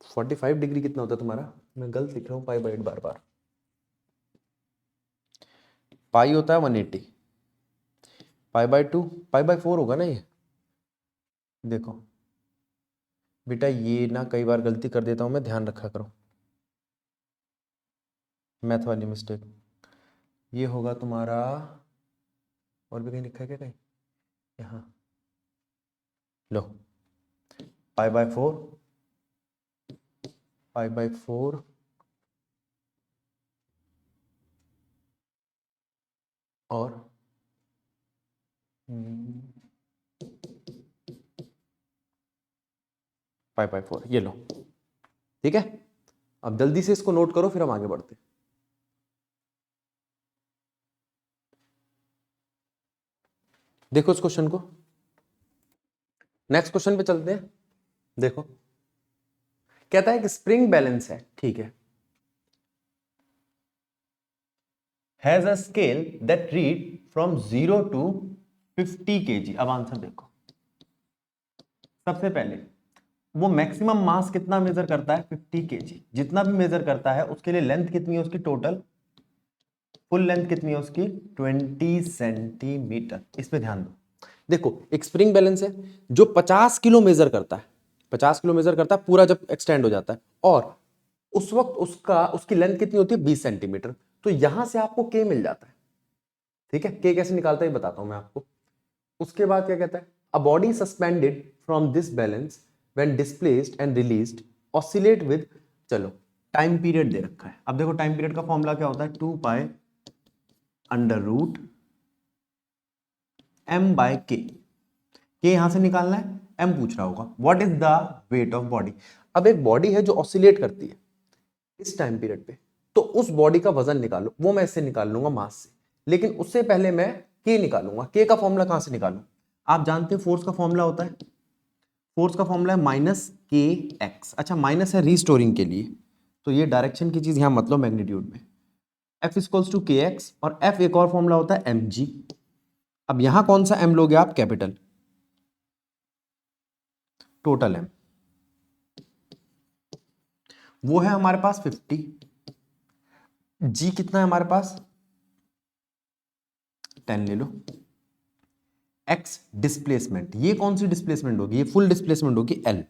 (45 डिग्री कितना होता है तुम्हारा, मैं गलत लिख रहा हूँ, π/8 बार बार, पाई होता है 180, π/2 π/4 होगा ना ये, देखो बेटा ये ना कई बार गलती कर देता हूं मैं, ध्यान रखा करो, मैथ वाली मिस्टेक, ये होगा तुम्हारा, और भी कहीं लिखा है क्या कहीं, यहाँ लो, π/4 π/4 और π/4, ये लो, ठीक है। अब जल्दी से इसको नोट करो, फिर हम आगे बढ़ते हैं। देखो इस क्वेश्चन को, नेक्स्ट क्वेश्चन पे चलते हैं। देखो कहता है कि स्प्रिंग बैलेंस है, ठीक है, has a scale that read from 0 to 50 kg। अब आंसर देखो, सबसे पहले वो मैक्सिमम मास कितना मेजर करता है, 50 kg, जितना भी मेजर करता है उसके लिए लेंथ कितनी है उसकी, टोटल फुल लेंथ कितनी है उसकी, 20 सेंटीमीटर। इस पे ध्यान दो, देखो एक स्प्रिंग बैलेंस है जो 50 किलो मेजर करता है, 50 किलो मेजर करता है पूरा जब एक्सटेंड हो जाता है, और उस वक्त उसकी लेंथ कितनी होती है, 20 सेंटीमीटर। तो यहां से आपको के मिल जाता है, ठीक है। के कैसे निकालता है बताता हूं मैं आपको। उसके बाद क्या कहता है, a body suspended from this balance when displaced and released oscillate with, चलो टाइम पीरियड दे रखा है। अब देखो टाइम पीरियड का फॉर्मूला क्या होता है, 2π √m/k, के यहां से निकालना है, m पूछ रहा होगा, what is the weight of body. अब एक बॉडी है जो ऑसिलेट करती है इस टाइम पीरियड पे, तो उस बॉडी का वजन निकालो, वो मैं इससे निकाल लूंगा मास से, लेकिन उससे पहले मैं के निकालूंगा। के का फॉर्मूला कहां से निकालूं, आप जानते हैं फोर्स का फॉर्मूला होता है, फोर्स का फॉर्मूला है -kx। अच्छा माइनस है रीस्टोरिंग के लिए, तो ये डायरेक्शन की चीज यहां मतलब मैग्नीट्यूड में, F इक्वल्स टू kx, और F एक और फॉर्मूला होता है mg। अब यहां कौन सा m लोगे आप, कैपिटल, टोटल m वो है हमारे पास 50, g कितना है हमारे पास 10 ले लो, x डिस्प्लेसमेंट, ये कौन सी डिस्प्लेसमेंट होगी, ये फुल डिस्प्लेसमेंट होगी l,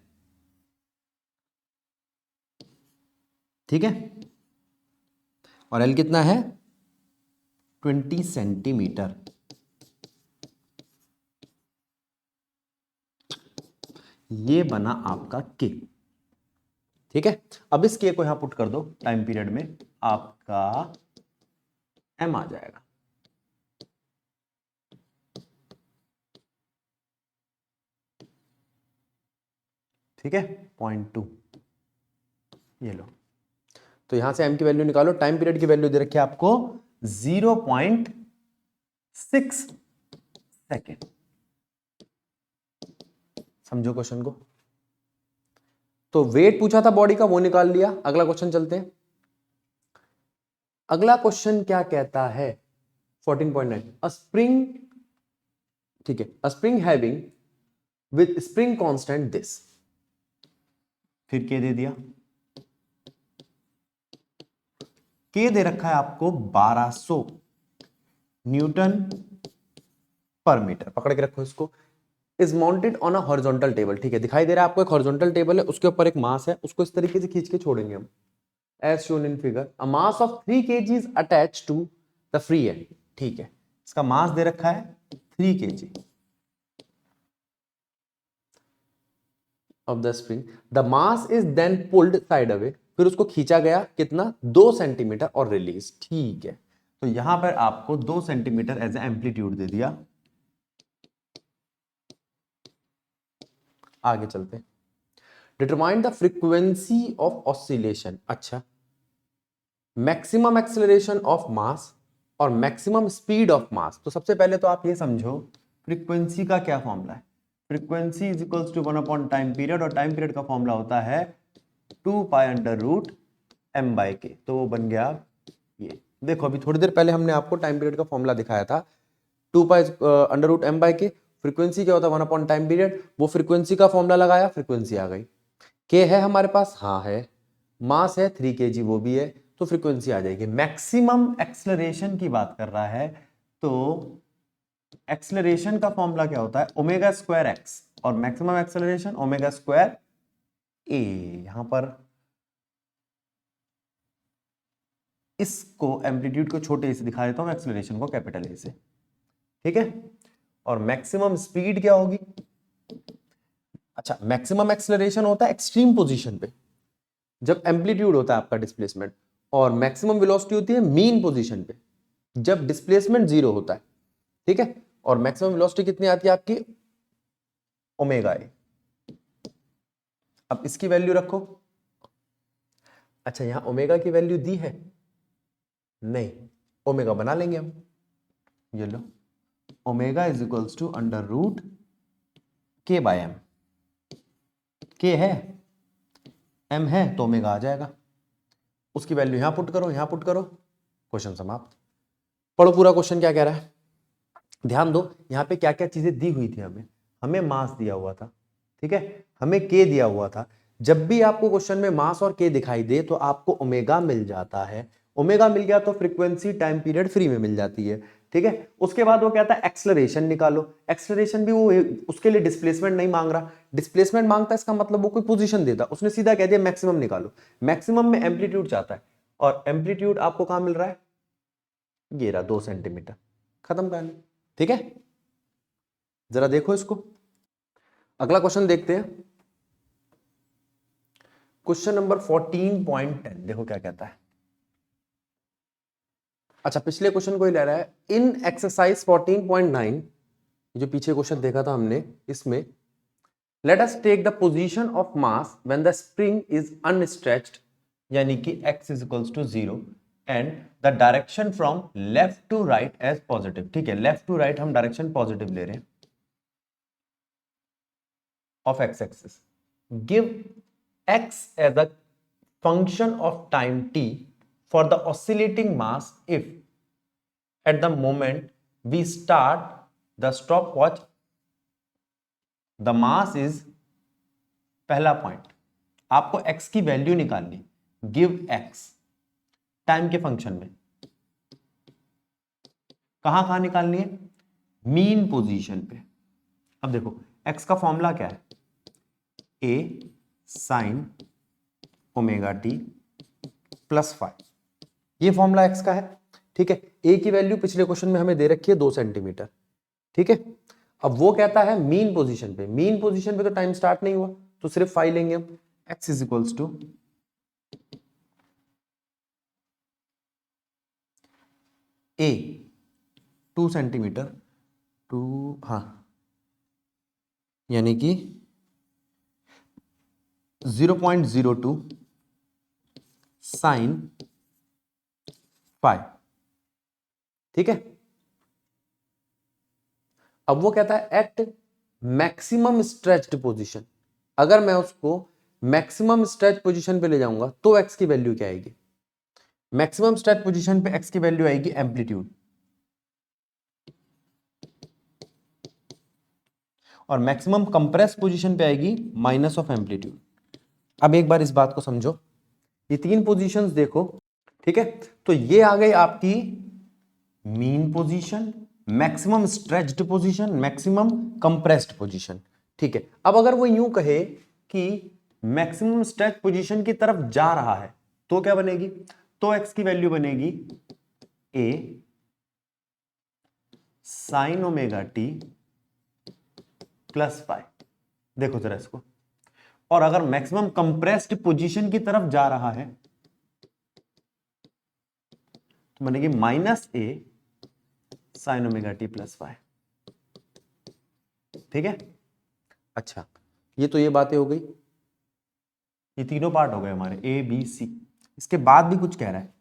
ठीक है, और l कितना है 20 सेंटीमीटर। ये बना आपका k, ठीक है। अब इस k को यहां पुट कर दो टाइम पीरियड में, आपका m आ जाएगा, ठीक है 0.2, ये लो। तो यहां से m की वैल्यू निकालो, टाइम पीरियड की वैल्यू दे रखी है आपको 0.6 सेकेंड। समझो क्वेश्चन को। तो वेट पूछा था बॉडी का, वो निकाल लिया। अगला क्वेश्चन चलते हैं। अगला क्वेश्चन क्या कहता है 14.9, अ स्प्रिंग, ठीक है, अ spring having with spring constant this, फिर के दे दिया, के दे रखा है आपको 1200 न्यूटन पर मीटर, पकड़ के रखो इसको। Is mounted on a horizontal table, ठीक है, दिखाई दे रहा है आपको एक हॉरिजॉन्टल टेबल है, उसके ऊपर एक मास है, उसको इस तरीके से खींच के छोड़ेंगे हम, as shown in figure. A mass of 3 kg is attached to the free end, ठीक है, इसका मास दे रखा है 3 kg of the spring, the mass is then pulled side away, फिर उसको खींचा गया कितना 2 सेंटीमीटर और रिलीज, ठीक है। तो यहां पर आपको 2 सेंटीमीटर एज ए एम्पलीट्यूड दे दिया। आगे चलते हैं। Determine the frequency of oscillation, अच्छा, मैक्सिमम एक्सेलरेशन ऑफ मास और मैक्सिमम स्पीड ऑफ मास। तो सबसे पहले तो आप ये समझो फ्रीक्वेंसी का क्या फॉर्मूला है। Frequency is equals to 1 upon time period, और टाइम पीरियड का फॉर्मूला होता है 2 pi under root m by K. तो वो बन गया ये, देखो अभी थोड़ी देर पहले हमने आपको टाइम पीरियड का फॉर्मूला दिखाया था, 2 pi under root m by K. Frequency क्या होता है 1 अपॉन टाइम पीरियड, वो फ्रीक्वेंसी का फॉर्मूला लगाया, फ्रीक्वेंसी आ गई। के है हमारे पास, हाँ है, मास है 3 kg, वो भी है, तो फ्रीक्वेंसी आ जाएगी। मैक्सिमम एक्सलरेशन की बात कर रहा है, तो एक्सलरेशन का फॉर्मूला क्या होता है ओमेगा स्क्वायर एक्स, और मैक्सिमम एक्सलरेशन ओमेगा स्क्वायर ए। यहां पर इसको एम्पलीट्यूड को छोटे से दिखा देता हूं, एक्सलरेशन को कैपिटल ए से, ठीक है। और मैक्सिमम स्पीड क्या होगी, अच्छा, मैक्सिमम एक्सलरेशन होता है एक्सट्रीम पोजीशन पे, जब एम्पलीट्यूड होता है आपका डिस्प्लेसमेंट, और मैक्सिमम वेलोसिटी होती है मीन पोजीशन पे, जब डिस्प्लेसमेंट 0 होता है, ठीक है। और मैक्सिमम वेलोसिटी कितनी आती है आपकी ओमेगा ए। अब इसकी वैल्यू रखो, अच्छा यहां ओमेगा की वैल्यू दी है नहीं, ओमेगा बना लेंगे हम, ये लो, omega is equals to under root k by m, k है एम है तो ओमेगा आ जाएगा, उसकी वैल्यू यहां पुट करो, यहां पुट करो, क्वेश्चन समाप्त। पढ़ो पूरा क्वेश्चन क्या कह रहा है, ध्यान दो यहां पे क्या क्या चीजें दी हुई थी। हमें हमें मास दिया हुआ था, ठीक है, हमें के दिया हुआ था। जब भी आपको क्वेश्चन में मास और के दिखाई दे तो आपको ओमेगा मिल जाता है, ओमेगा मिल गया तो फ्रीक्वेंसी टाइम पीरियड फ्री में मिल जाती है, ठीक है। उसके बाद वो कहता है एक्सलरेशन निकालो, एक्सलरेशन भी वो उसके लिए डिस्प्लेसमेंट नहीं मांग रहा, डिस्प्लेसमेंट मांगता है, इसका मतलब वो कोई पोजीशन देता, उसने सीधा कह दिया मैक्सिमम निकालो। मैक्सिमम में एम्पलीट्यूड चाहता है, और एम्पलीट्यूड आपको कहां मिल रहा है, ये रहा 2 सेंटीमीटर, खत्म कहानी, ठीक है। जरा देखो इसको, अगला क्वेश्चन देखते हैं, क्वेश्चन नंबर 14.10, देखो क्या कहता है। अच्छा, पिछले क्वेश्चन को ही ले रहा है, इन एक्सरसाइज 14.9, जो पीछे क्वेश्चन देखा था हमने, इसमें let us take the position of mass when the spring is unstretched, यानी कि x is equals to 0 and the direction from left to right as positive, ठीक है, लेफ्ट टू राइट हम डायरेक्शन पॉजिटिव ले रहे हैं of x-axis. Give x as a function of time t for the oscillating mass if at the moment we start the stopwatch the mass is पहला पॉइंट, आपको x की वैल्यू निकालनी, गिव x टाइम के फंक्शन में, कहां कहां निकालनी है, मीन पोजीशन पे। अब देखो x का फॉर्मूला क्या है, a sign omega T plus five, ये फॉर्मूला x का है। ठीक है, a की वैल्यू पिछले क्वेश्चन में हमें दे रखी है 2 सेंटीमीटर। ठीक है, अब वो कहता है मीन पोजीशन पे, मीन पोजीशन पे तो टाइम स्टार्ट नहीं हुआ, तो सिर्फ फाइव लेंगे हम, x is equals to a 2 centimetre, हाँ यानी कि 0.02 साइन 5। ठीक है, अब वो कहता है एट मैक्सिमम स्ट्रेच्ड पोजीशन, अगर मैं उसको मैक्सिमम स्ट्रेच पोजीशन पे ले जाऊंगा तो x की वैल्यू क्या आएगी, मैक्सिमम स्ट्रेच पोजीशन पे x की वैल्यू आएगी एम्पलीट्यूड, और मैक्सिमम कंप्रेस पोजीशन पे आएगी माइनस ऑफ एम्पलीट्यूड। अब एक बार इस बात को समझो, ये 3 पोजीशंस देखो। ठीक है, तो ये आ गई आपकी mean position, maximum stretched position, maximum compressed position. ठीक है, अब अगर वो यूं कहे कि मैक्सिमम स्ट्रेच पोजीशन की तरफ जा रहा है तो क्या बनेगी, तो x की वैल्यू बनेगी a sign omega T plus 5। देखो जरा इसको, और अगर मैक्सिमम कंप्रेस्ड पोजीशन की तरफ जा रहा है तो बनेगी minus a sign omega T plus 5। ठीक है, अच्छा ये तो ये बातें हो गई, ये तीनों पार्ट हो गए हमारे ए बी सी। इसके बाद भी कुछ कह रहा है,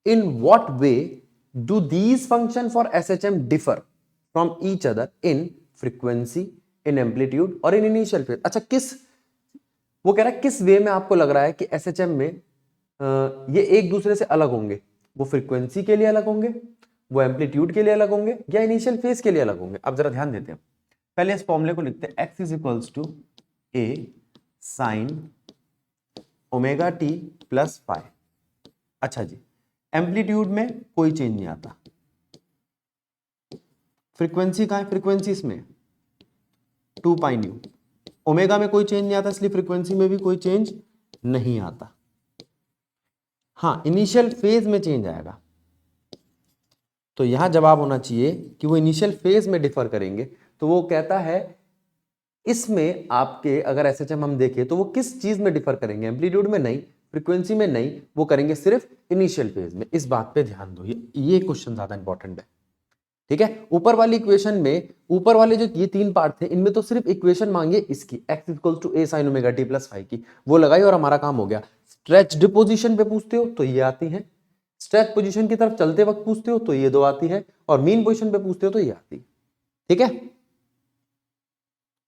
in what way do these function for SHM differ from each other in frequency, in amplitude और इन इनिशियल फेज। अच्छा किस, वो कह रहा है किस वे में आपको लग रहा है कि एसएचएम में ये एक दूसरे से अलग होंगे, वो फ्रीक्वेंसी के लिए अलग होंगे, वो एम्पलीट्यूड के लिए अलग होंगे, या इनिशियल फेज के लिए अलग होंगे। अब जरा ध्यान देते हैं, पहले इस फॉर्मूले को लिखते हैं, x is equals to A sine omega T plus 5। अच्छा जी, एम्पलीट्यूड में कोई चेंज नहीं आता, फ्रीक्वेंसी कहां है, फ्रीक्वेंसी इसमें 2 पाई न्यू, ओमेगा में कोई चेंज नहीं आता इसलिए फ्रीक्वेंसी में भी कोई चेंज नहीं आता। हाँ इनिशियल फेज में चेंज आएगा, तो यहां जवाब होना चाहिए कि वो इनिशियल फेज में डिफर करेंगे। तो वो कहता है इसमें आपके अगर एसएचएम हम देखें तो वो किस चीज में डिफर करेंगे, एम्पलीट्यूड में नहीं, फ्रीक्वेंसी में नहीं, वो करेंगे सिर्फ इनिशियल फेज में। इस बात पे ध्यान दो, ये क्वेश्चन ज्यादा इंपॉर्टेंट है। ठीक है, ऊपर वाली इक्वेशन में, ऊपर वाले जो ये 3 पार्ट थे इनमें तो सिर्फ इक्वेशन मांगी इसकी x equal to a sin omega t plus 5 की, वो लगाई और हमारा काम हो गया। स्ट्रेच्ड पोजीशन पे पूछते हो तो ये आती है, स्ट्रेच पोजीशन की तरफ चलते वक्त पूछते हो तो ये 2 आती है, और मीन पोजीशन पे पूछते हो तो ये आती है। ठीक है,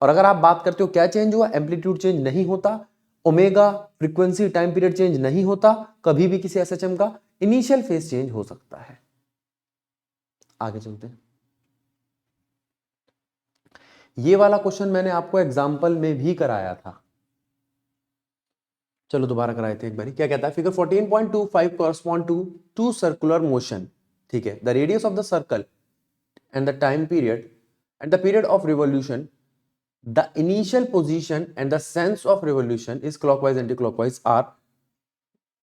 और अगर आप बात करते हो क्या चेंज हुआ, एम्पलीट्यूड चेंज नहीं होता, omega frequency time period change नहीं होता कभी भी किसी एसएचएम का, इनिशियल फेज चेंज हो सकता है। आगे चलते हैं, ये वाला क्वेश्चन मैंने आपको एग्जाम्पल में भी कराया था, चलो दोबारा कराए थे एक बार। क्या कहता है, figure 14.25 correspond to to circular motion. ठीक है, the radius of the circle and the time period and the period of revolution, the initial position and the sense of revolution is clockwise anti clockwise are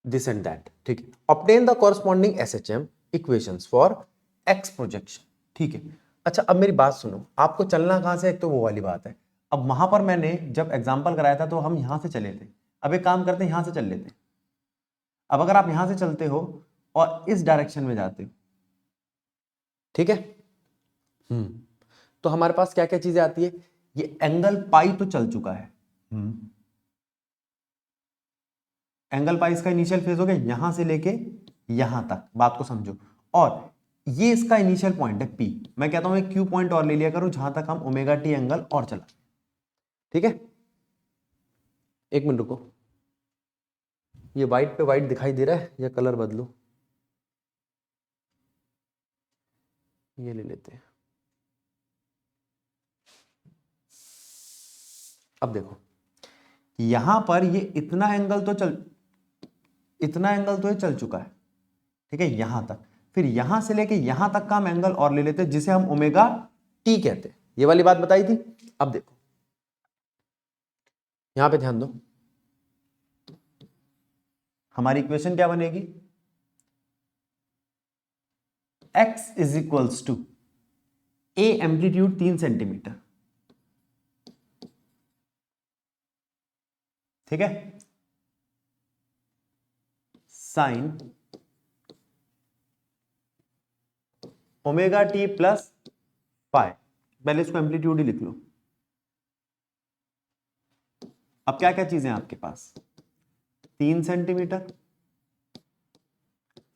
this and that. ठीक है, obtain the corresponding SHM equations for X projection. ठीक है, अच्छा अब मेरी बात सुनो, आपको चलना कहां से, एक तो वो वाली बात है। अब वहां पर मैंने जब एग्जांपल कराया था तो हम यहां से चले थे, अब एक काम करते हैं यहां से चल लेते हैं। अब अगर आप यहां से चलते हो और इस डायरेक्शन में जाते हो, ठीक है, तो हमारे पास क्या क्या चीजें आती है, ये एंगल पाई तो चल चुका है, एंगल पाई इसका इनिशियल फेज हो गया यहां से लेके यहां तक, बात को समझो, और ये इसका इनिशियल पॉइंट है पी। मैं कहता हूं एक क्यू पॉइंट और ले लिया करो जहां तक हम ओमेगा टी एंगल और चला। ठीक है, एक मिनट रुको, ये व्हाइट पे व्हाइट दिखाई दे रहा है या कलर बदलो, ये ले लेते हैं। अब देखो यहां पर ये इतना एंगल तो ये चल चुका है, ठीक है, यहां तक। फिर यहां से लेके यहां तक का हम एंगल और ले लेते हैं, जिसे हम ओमेगा टी कहते हैं। ये वाली बात बताई थी। अब देखो यहां पे ध्यान दो, हमारी इक्वेशन क्या बनेगी, x is equals to A amplitude 3 centimetre, ठीक है, sine omega T plus pi, पहले इसको एम्पलीट्यूड ही लिख लो। अब क्या क्या चीजें आपके पास, 3 centimetre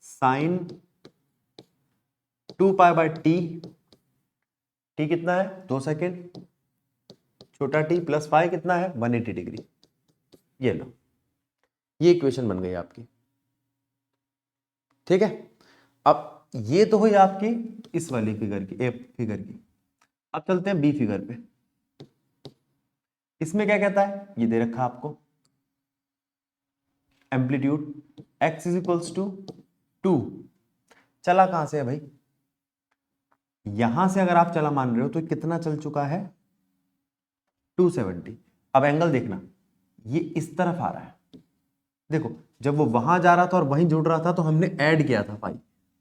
sine 2 pi by T, T कितना है 2 सेकेंड, छोटा टी प्लस पाई कितना है 180 डिग्री। ये लो, ये इक्वेशन बन गई आपकी, ठीक है। अब ये तो हुई आपकी इस वाली फिगर की, ए फिगर की। अब चलते हैं बी फिगर पे। इसमें क्या कहता है, ये दे रखा आपको amplitude x is equals to 2, चला कहां से है भाई, यहां से अगर आप चला मान रहे हो तो कितना चल चुका है 270। अब एंगल देखना, ये इस तरफ आ रहा है, देखो जब वो वहां जा रहा था और वहीं जुड़ रहा था तो हमने ऐड किया था 5,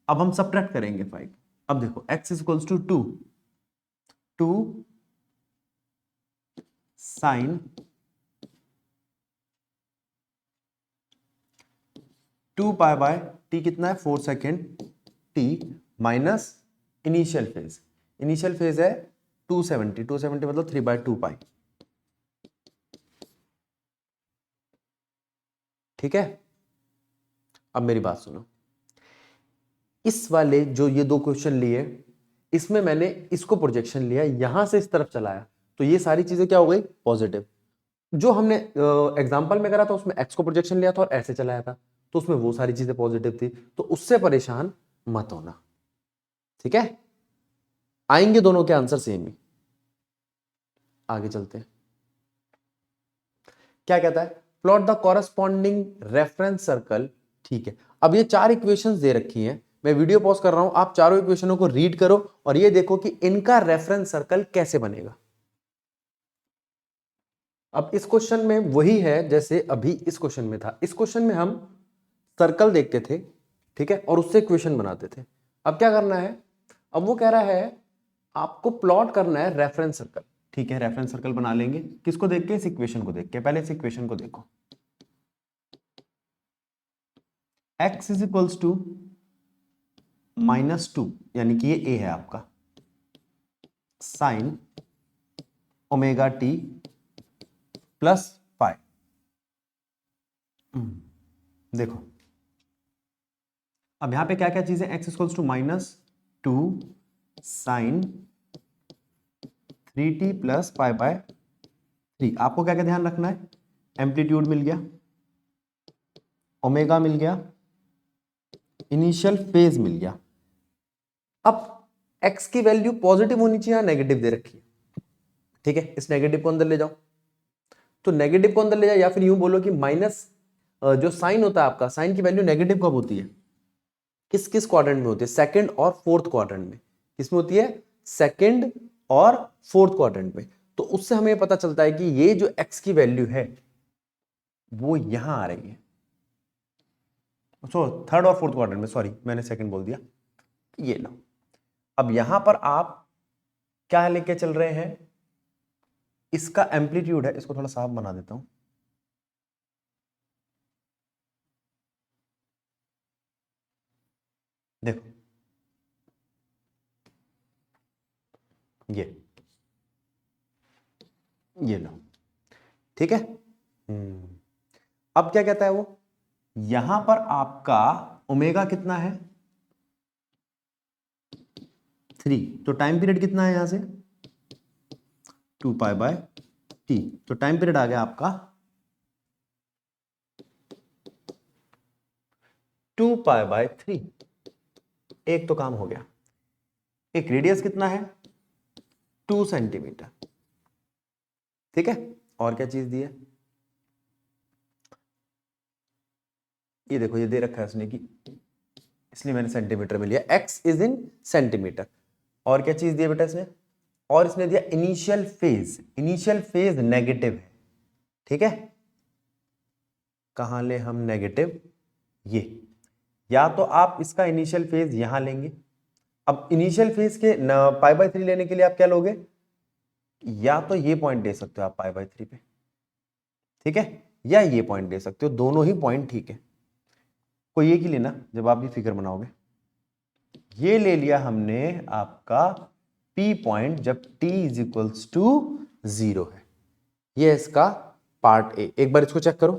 अब हम सब्ट्रैक्ट करेंगे 5। अब देखो x is equals to 2 sine 2 pi by T कितना है 4 second T minus initial phase है 270 मतलब 3/2 पाई, ठीक है। अब मेरी बात सुनो, इस वाले जो ये दो क्वेश्चन लिए, इसमें मैंने इसको प्रोजेक्शन लिया, यहां से इस तरफ चलाया, तो ये सारी चीजें क्या हो गई पॉजिटिव। जो हमने एग्जांपल में करा था उसमें एक्स को प्रोजेक्शन लिया था और ऐसे चलाया था, तो उसमें वो सारी चीजें पॉजिटिव थी, तो उससे परेशान मत होना, ठीक है। आएंगे दोनों के आंसर सेम ही। आगे चलते हैं, क्या कहता है, plot the corresponding reference circle, ठीक है। अब ये 4 इक्वेशंस दे रखी हैं, मैं वीडियो पॉज कर रहा हूं, आप चारों इक्वेशनों को रीड करो और ये देखो कि इनका रेफरेंस सर्कल कैसे बनेगा। अब इस क्वेश्चन में वही है जैसे अभी इस क्वेश्चन में था। इस क्वेश्चन में हम सर्कल देखते थे, ठीक है, और उससे इक्वेशन बनाते थे। अब क्या करना है, अब वो कह रहा है आपको प्लॉट करना है रेफरेंस सर्कल, ठीक है। रेफरेंस सर्कल बना लेंगे, किसको देख के, इस इक्वेशन को देख के। पहले इस इक्वेशन को देखो, x इज इक्वल्स टू -2, यानी कि ये a है आपका, sine omega T plus pi. देखो अब यहां पे क्या क्या चीजें, x equals to -2 sine 3t plus pi by 3। आपको क्या क्या ध्यान रखना है, एम्पलीट्यूड मिल गया, ओमेगा मिल गया, इनिशियल फेज मिल गया। अब x की वैल्यू पॉजिटिव होनी चाहिए या नेगेटिव दे रखी है, ठीक है। इस नेगेटिव को अंदर ले जाओ, तो नेगेटिव को अंदर ले जाओ, या फिर यूं बोलो कि माइनस जो साइन होता है आपका, साइन की वैल्यू नेगेटिव कब होती है, किस किस क्वाड्रेंट में होती है, सेकंड और फोर्थ क्वाड्रेंट में। किसमें होती है, सेकंड और फोर्थ क्वाड्रेंट में। तो उससे हमें पता चलता है कि ये जो x की वैल्यू है वो यहां आ रही है, सो थर्ड और फोर्थ क्वाड्रेंट में, सॉरी मैंने सेकंड बोल दिया। ये लो, अब यहां पर आप क्या लेके चल रहे हैं, इसका एम्पलीट्यूड है, इसको थोड़ा साफ बना देता हूं, देखो ये लो, ठीक है। अब क्या कहता है वो, यहां पर आपका ओमेगा कितना है 3, तो टाइम पीरियड कितना है यहां से 2 पाई बाय टी, तो टाइम पीरियड आ गया आपका 2 पाई बाय 3। एक तो काम हो गया, एक रेडियस कितना है 2 सेंटीमीटर, ठीक है। और क्या चीज दी है, ये देखो ये दे रखा है उसने कि, इसलिए मैंने सेंटीमीटर में लिया, x इज इन सेंटीमीटर। और क्या चीज दिया बेटा इसने, और इसने दिया initial phase, initial phase negative है, ठीक है। कहां ले हम नेगेटिव, ये, या तो आप इसका इनिशियल फेज यहां लेंगे। अब इनिशियल फेज के π/3 लेने के लिए आप क्या लोगे, या तो ये पॉइंट दे सकते हो आप π/3 पे, ठीक है, या ये पॉइंट दे सकते हो, दोनों ही पॉइंट ठीक है। कोई एक ही लेना जब आप भी फिगर बनाओगे। ये ले लिया हमने आपका P पॉइंट जब t इज इक्वल्स टू 0 है। ये इसका पार्ट ए। एक बार इसको चेक करो।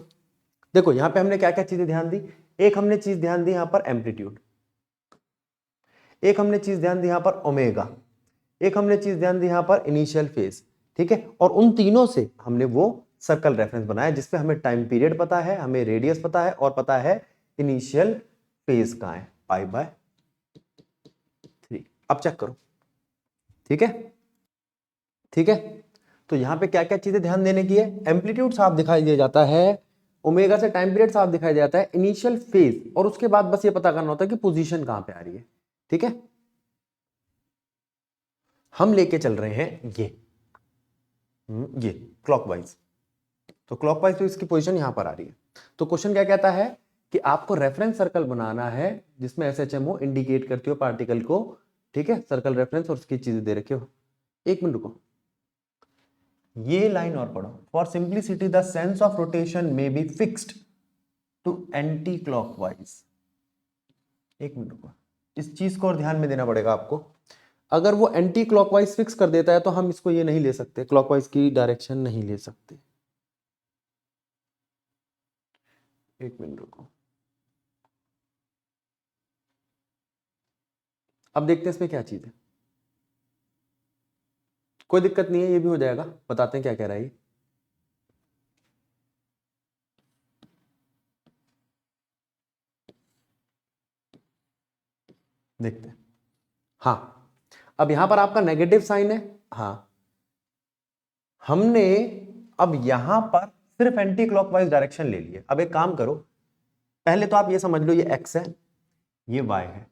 देखो यहां पे हमने क्या क्या चीजें ध्यान दी। एक हमने चीज ध्यान दी यहां पर एम्पलीट्यूड, एक हमने चीज ध्यान दी यहां पर ओमेगा, एक हमने चीज ध्यान दी यहां पर इनिशियल फेज, ठीक है। और उन तीनों से हमने वो सर्कल रेफरेंस बनाया जिसपे हमें टाइम पीरियड पता है, हमें रेडियस पता है, और पता है इनिशियल फेज कहां है, π/3। अब चेक करो, ठीक है, ठीक है। तो यहां पे क्या क्या चीजें ध्यान देने की है, एम्पलीट्यूड साफ दिखाई दे जाता है, ओमेगा से टाइम पीरियड साफ दिखाई दे जाता है, इनिशियल फेज, और उसके बाद बस ये पता करना होता है कि पोजीशन कहां पे आ रही है, ठीक है। हम लेके चल रहे हैं ये क्लॉकवाइज, तो क्लॉकवाइज तो इसकी पोजीशन यहां पर आ रही है। तो क्वेश्चन क्या कहता है कि आपको रेफरेंस सर्कल बनाना है जिसमें SHMO इंडिकेट करती हो पार्टिकल को, ठीक है, सर्कल रेफरेंस, और उसकी चीजें दे रखे हो। एक मिनट रुको, ये लाइन और पढ़ो। For simplicity the sense of rotation में be fixed to anti clockwise. एक मिनट रुको, इस चीज को और ध्यान में देना पड़ेगा आपको। अगर वो एंटी क्लॉकवाइज फिक्स कर देता है तो हम इसको ये नहीं ले सकते, क्लॉकवाइज की डायरेक्शन नहीं ले सकते। एक मिनट रुको, अब देखते हैं इसमें क्या चीज है। कोई दिक्कत नहीं है, ये भी हो जाएगा, बताते हैं क्या कह रहा है ये। देखते हैं। हाँ, अब यहां पर आपका नेगेटिव साइन है। हाँ, हमने अब यहां पर सिर्फ एंटी क्लॉकवाइज डायरेक्शन ले लिया। अब एक काम करो, पहले तो आप ये समझ लो ये x है, ये y है,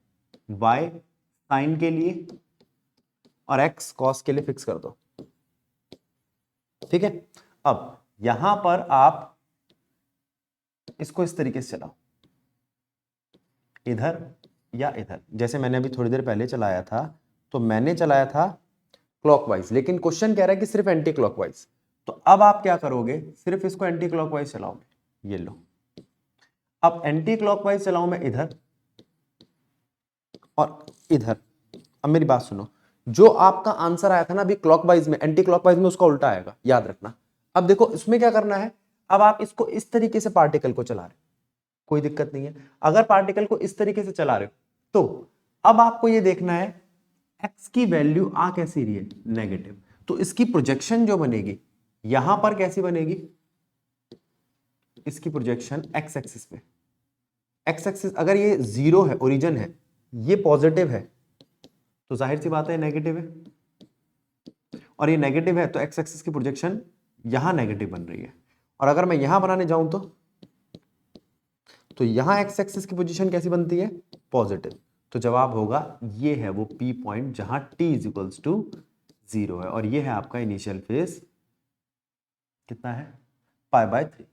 y साइन के लिए और x कॉस के लिए फिक्स कर दो, ठीक है। अब यहां पर आप इसको इस तरीके से चलाओ, इधर या इधर, जैसे मैंने अभी थोड़ी देर पहले चलाया था। तो मैंने चलाया था क्लॉकवाइज, लेकिन क्वेश्चन कह रहा है कि सिर्फ एंटी क्लॉकवाइज। तो अब आप क्या करोगे, सिर्फ इसको एंटी क्लॉकवाइज चलाओगे, ये लो। अब एंटी क्लॉकवाइज चलाऊं मैं इधर और इधर। अब मेरी बात सुनो, जो आपका आंसर आया था ना अभी क्लॉकवाइज में, एंटी क्लॉकवाइज में उसका उल्टा आएगा, याद रखना। अब देखो इसमें क्या करना है, अब आप इसको इस तरीके से पार्टिकल को चला रहे हो, कोई दिक्कत नहीं है। अगर पार्टिकल को इस तरीके से चला रहे हो तो अब आपको ये देखना है x की वैल्यू आ कैसी रही है, नेगेटिव। तो इसकी प्रोजेक्शन जो बनेगी यहां पर कैसी बनेगी, इसकी प्रोजेक्शन x एक्सिस पे, x एक्सिस अगर ये 0 है, ओरिजिन है, ये पॉजिटिव है, तो जाहिर सी बात है नेगेटिव है। और ये नेगेटिव है तो x एक्सिस की प्रोजेक्शन यहां नेगेटिव बन रही है। और अगर मैं यहां बनाने जाऊं तो यहां x एक्सिस की पोजीशन कैसी बनती है, पॉजिटिव। तो जवाब होगा ये है वो P पॉइंट जहां t इज इक्वल्स टू 0 है, और ये है आपका इनिशियल फेज कितना है, π/3।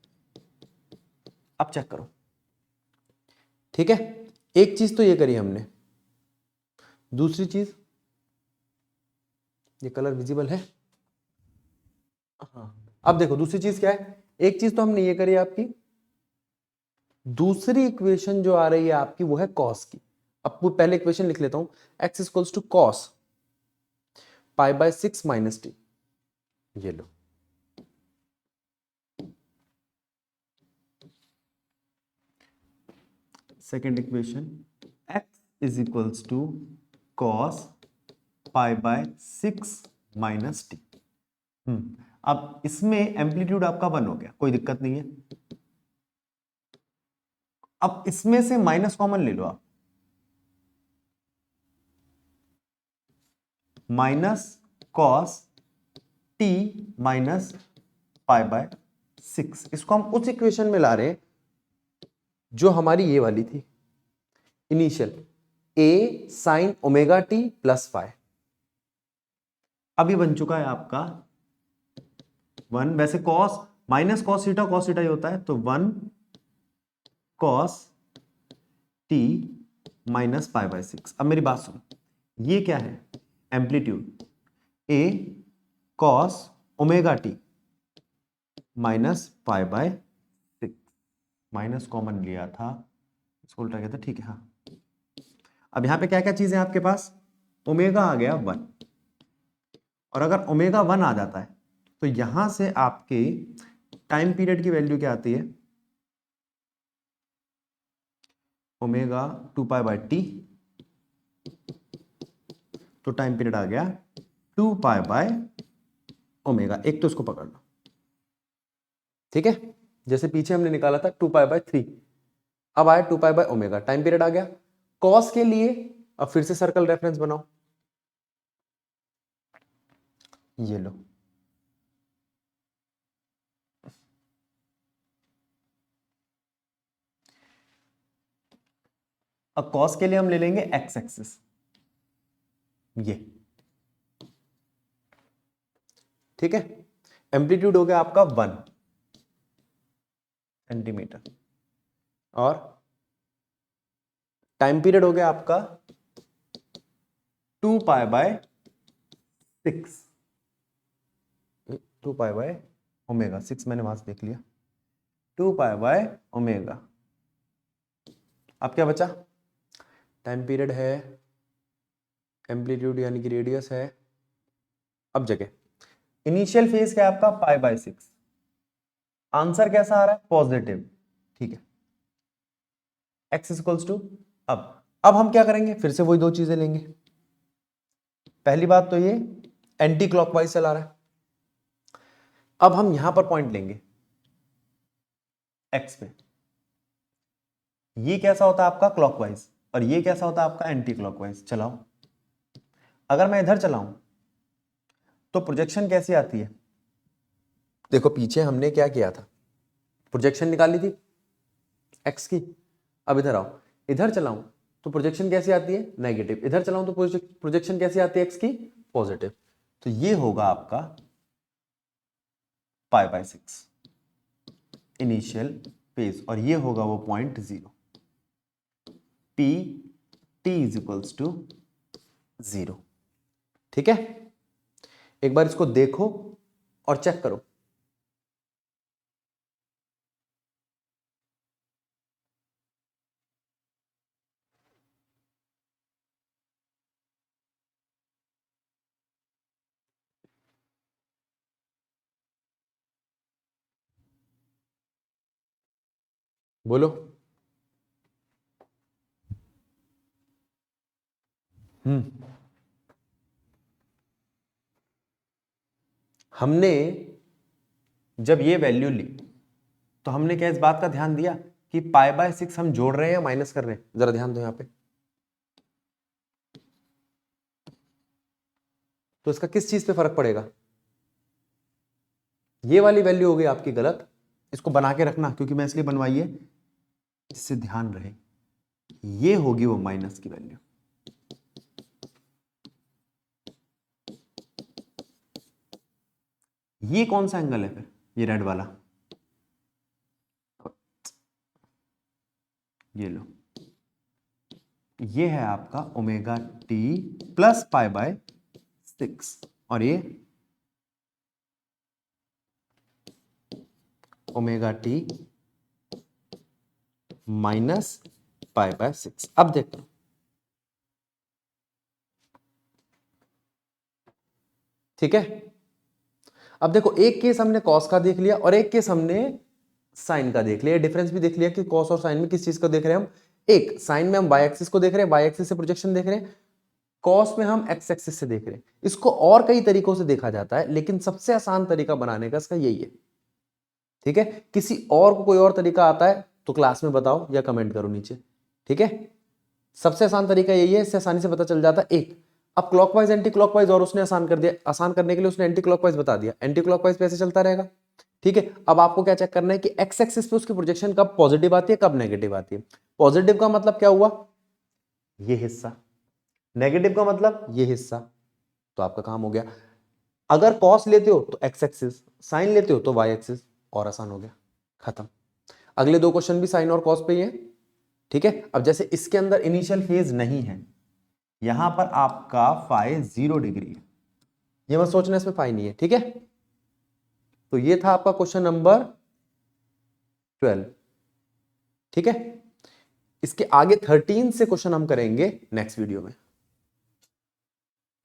अब चेक करो, ठीक है। एक चीज तो ये करी हमने, दूसरी चीज, ये कलर विजिबल है, हाँ। अब देखो दूसरी चीज क्या है, एक चीज तो हमने ये करी आपकी, दूसरी इक्वेशन जो आ रही है आपकी वो है कॉस की। अब पहले इक्वेशन लिख लेता हूं, x equals to cos π/6 minus t, ये लो। Second equation x is equals to cos π/6 minus t. अब इसमें एम्पलीट्यूड आपका 1 हो गया, कोई दिक्कत नहीं है। अब इसमें से माइनस कॉमन ले लो आप, माइनस कॉस टी माइनस π/6। इसको हम उस इक्वेशन में ला रहे हैं जो हमारी ये वाली थी initial, a sin omega T plus five, अभी बन चुका है आपका 1, वैसे कॉस माइनस कॉस थीटा ही होता है, तो 1 cos T minus pi by 6। अब मेरी बात सुनो, ये क्या है, amplitude, a cos omega t minus pi by 6, minus common लिया था, इसको उल्टा किया था, ठीक है। हाँ, अब यहां पे क्या क्या चीजें आपके पास, ओमेगा आ गया 1, और अगर ओमेगा 1 आ जाता है तो यहां से आपके टाइम पीरियड की वैल्यू क्या आती है, ओमेगा 2 पाई बाय टी, तो टाइम पीरियड आ गया 2 पाई बाय ओमेगा। एक तो इसको पकड़ लो, ठीक है, जैसे पीछे हमने निकाला था 2 पाई बाय 3, अब आया 2 pi by omega, time period आ गया। कॉस के लिए अब फिर से सर्कल रेफरेंस बनाओ, ये लो, अब कॉस के लिए हम ले लेंगे एक्स एक्सिस, ये ठीक है। एम्पलीट्यूड हो गया आपका 1 सेंटीमीटर, और टाइम पीरियड हो गया आपका 2 pi bye 6, 2 pi by omega 6 मैंने वहां से देख लिया, 2 पाई बाय ओमेगा। अब क्या बचा, टाइम पीरियड है, एम्पलीट्यूड यानी कि रेडियस है। अब जगह इनिशियल फेज क्या है आपका पाई बाय 6, आंसर कैसा आ रहा है, पॉजिटिव, ठीक है, एक्स इक्वल्स टू, अब हम क्या करेंगे, फिर से वही दो चीजें लेंगे। पहली बात तो ये एंटी क्लॉकवाइज चला रहा है, अब हम यहां पर पॉइंट लेंगे एक्स पे, ये कैसा होता है आपका क्लॉकवाइज, और ये कैसा होता है आपका एंटी क्लॉकवाइज। चलाओ, अगर मैं इधर चलाऊं तो प्रोजेक्शन कैसी आती है, देखो पीछे हमने क्या किया था, प्रोजेक्शन निकाली थी एक्स की। अब इधर आओ, इधर चलाऊं तो प्रोजेक्शन कैसी आती है, नेगेटिव, इधर चलाऊं तो प्रोजेक्शन कैसी आती है एक्स की, पॉजिटिव। तो ये होगा आपका पाई बाय 6 इनिशियल फेज, और ये होगा वो point 0, P T is equals to 0। ठीक है, एक बार इसको देखो और चेक करो। बोलो। हमने जब ये वैल्यू ली तो हमने क्या इस बात का ध्यान दिया कि पाई बाय 6 हम जोड़ रहे हैं या माइनस कर रहे हैं, जरा ध्यान दो यहां पे। तो इसका किस चीज पे फर्क पड़ेगा, ये वाली वैल्यू हो गई आपकी गलत, इसको बना के रखना, क्योंकि मैं इसलिए बनवाई है इससे ध्यान रहे, ये होगी वो माइनस की वैल्यू। ये कौन सा एंगल है फिर, ये रेड वाला, ये लो, ये है आपका omega T plus pi bye 6, और ये omega t minus pi by 6। अब देखो, ठीक है, अब देखो एक केस हमने कॉस का देख लिया और एक केस हमने साइन का देख लिया, डिफरेंस भी देख लिया कि कॉस और साइन में किस चीज को देख रहे हैं हम। एक साइन में हम वाई एक्सिस को देख रहे हैं, वाई एक्सिस से प्रोजेक्शन देख रहे हैं, कॉस में हम एक्स एक्सिस से देख रहे हैं। इसको और कई तरीकों से देखा जाता है, लेकिन सबसे आसान तरीका बनाने का इसका यही है। ठीक है, किसी और को कोई और तरीका आता है तो क्लास में बताओ या कमेंट करो नीचे। ठीक है, सबसे आसान तरीका यही है, इससे आसानी से पता चल जाता है। एक, अब क्लॉकवाइज एंटी क्लॉकवाइज और उसने आसान कर दिया, आसान करने के लिए उसने एंटी क्लॉकवाइज बता दिया, एंटी क्लॉकवाइज पे ऐसे चलता रहेगा। ठीक है, अब आपको क्या चेक करना है कि एक्स एक्सिस पे उसकी प्रोजेक्शन कब पॉजिटिव आती है कब नेगेटिव आती है। पॉजिटिव का मतलब क्या हुआ, ये हिस्सा, नेगेटिव का मतलब ये हिस्सा, तो आपका काम हो गया। अगर कॉस लेते हो तो एक्स एक्सिस, साइन लेते हो तो वाई एक्सिस, और आसान हो गया, खत्म। अगले दो क्वेश्चन भी साइन और कॉस पे ही है, ठीक है। अब जैसे इसके अंदर इनिशियल फेज नहीं है, यहां पर आपका फाई 0 डिग्री है, ये मत सोचना इसमें फाई नहीं है, ठीक है। तो ये था आपका क्वेश्चन नंबर 12, ठीक है। इसके आगे 13 से क्वेश्चन हम करेंगे नेक्स्ट वीडियो में।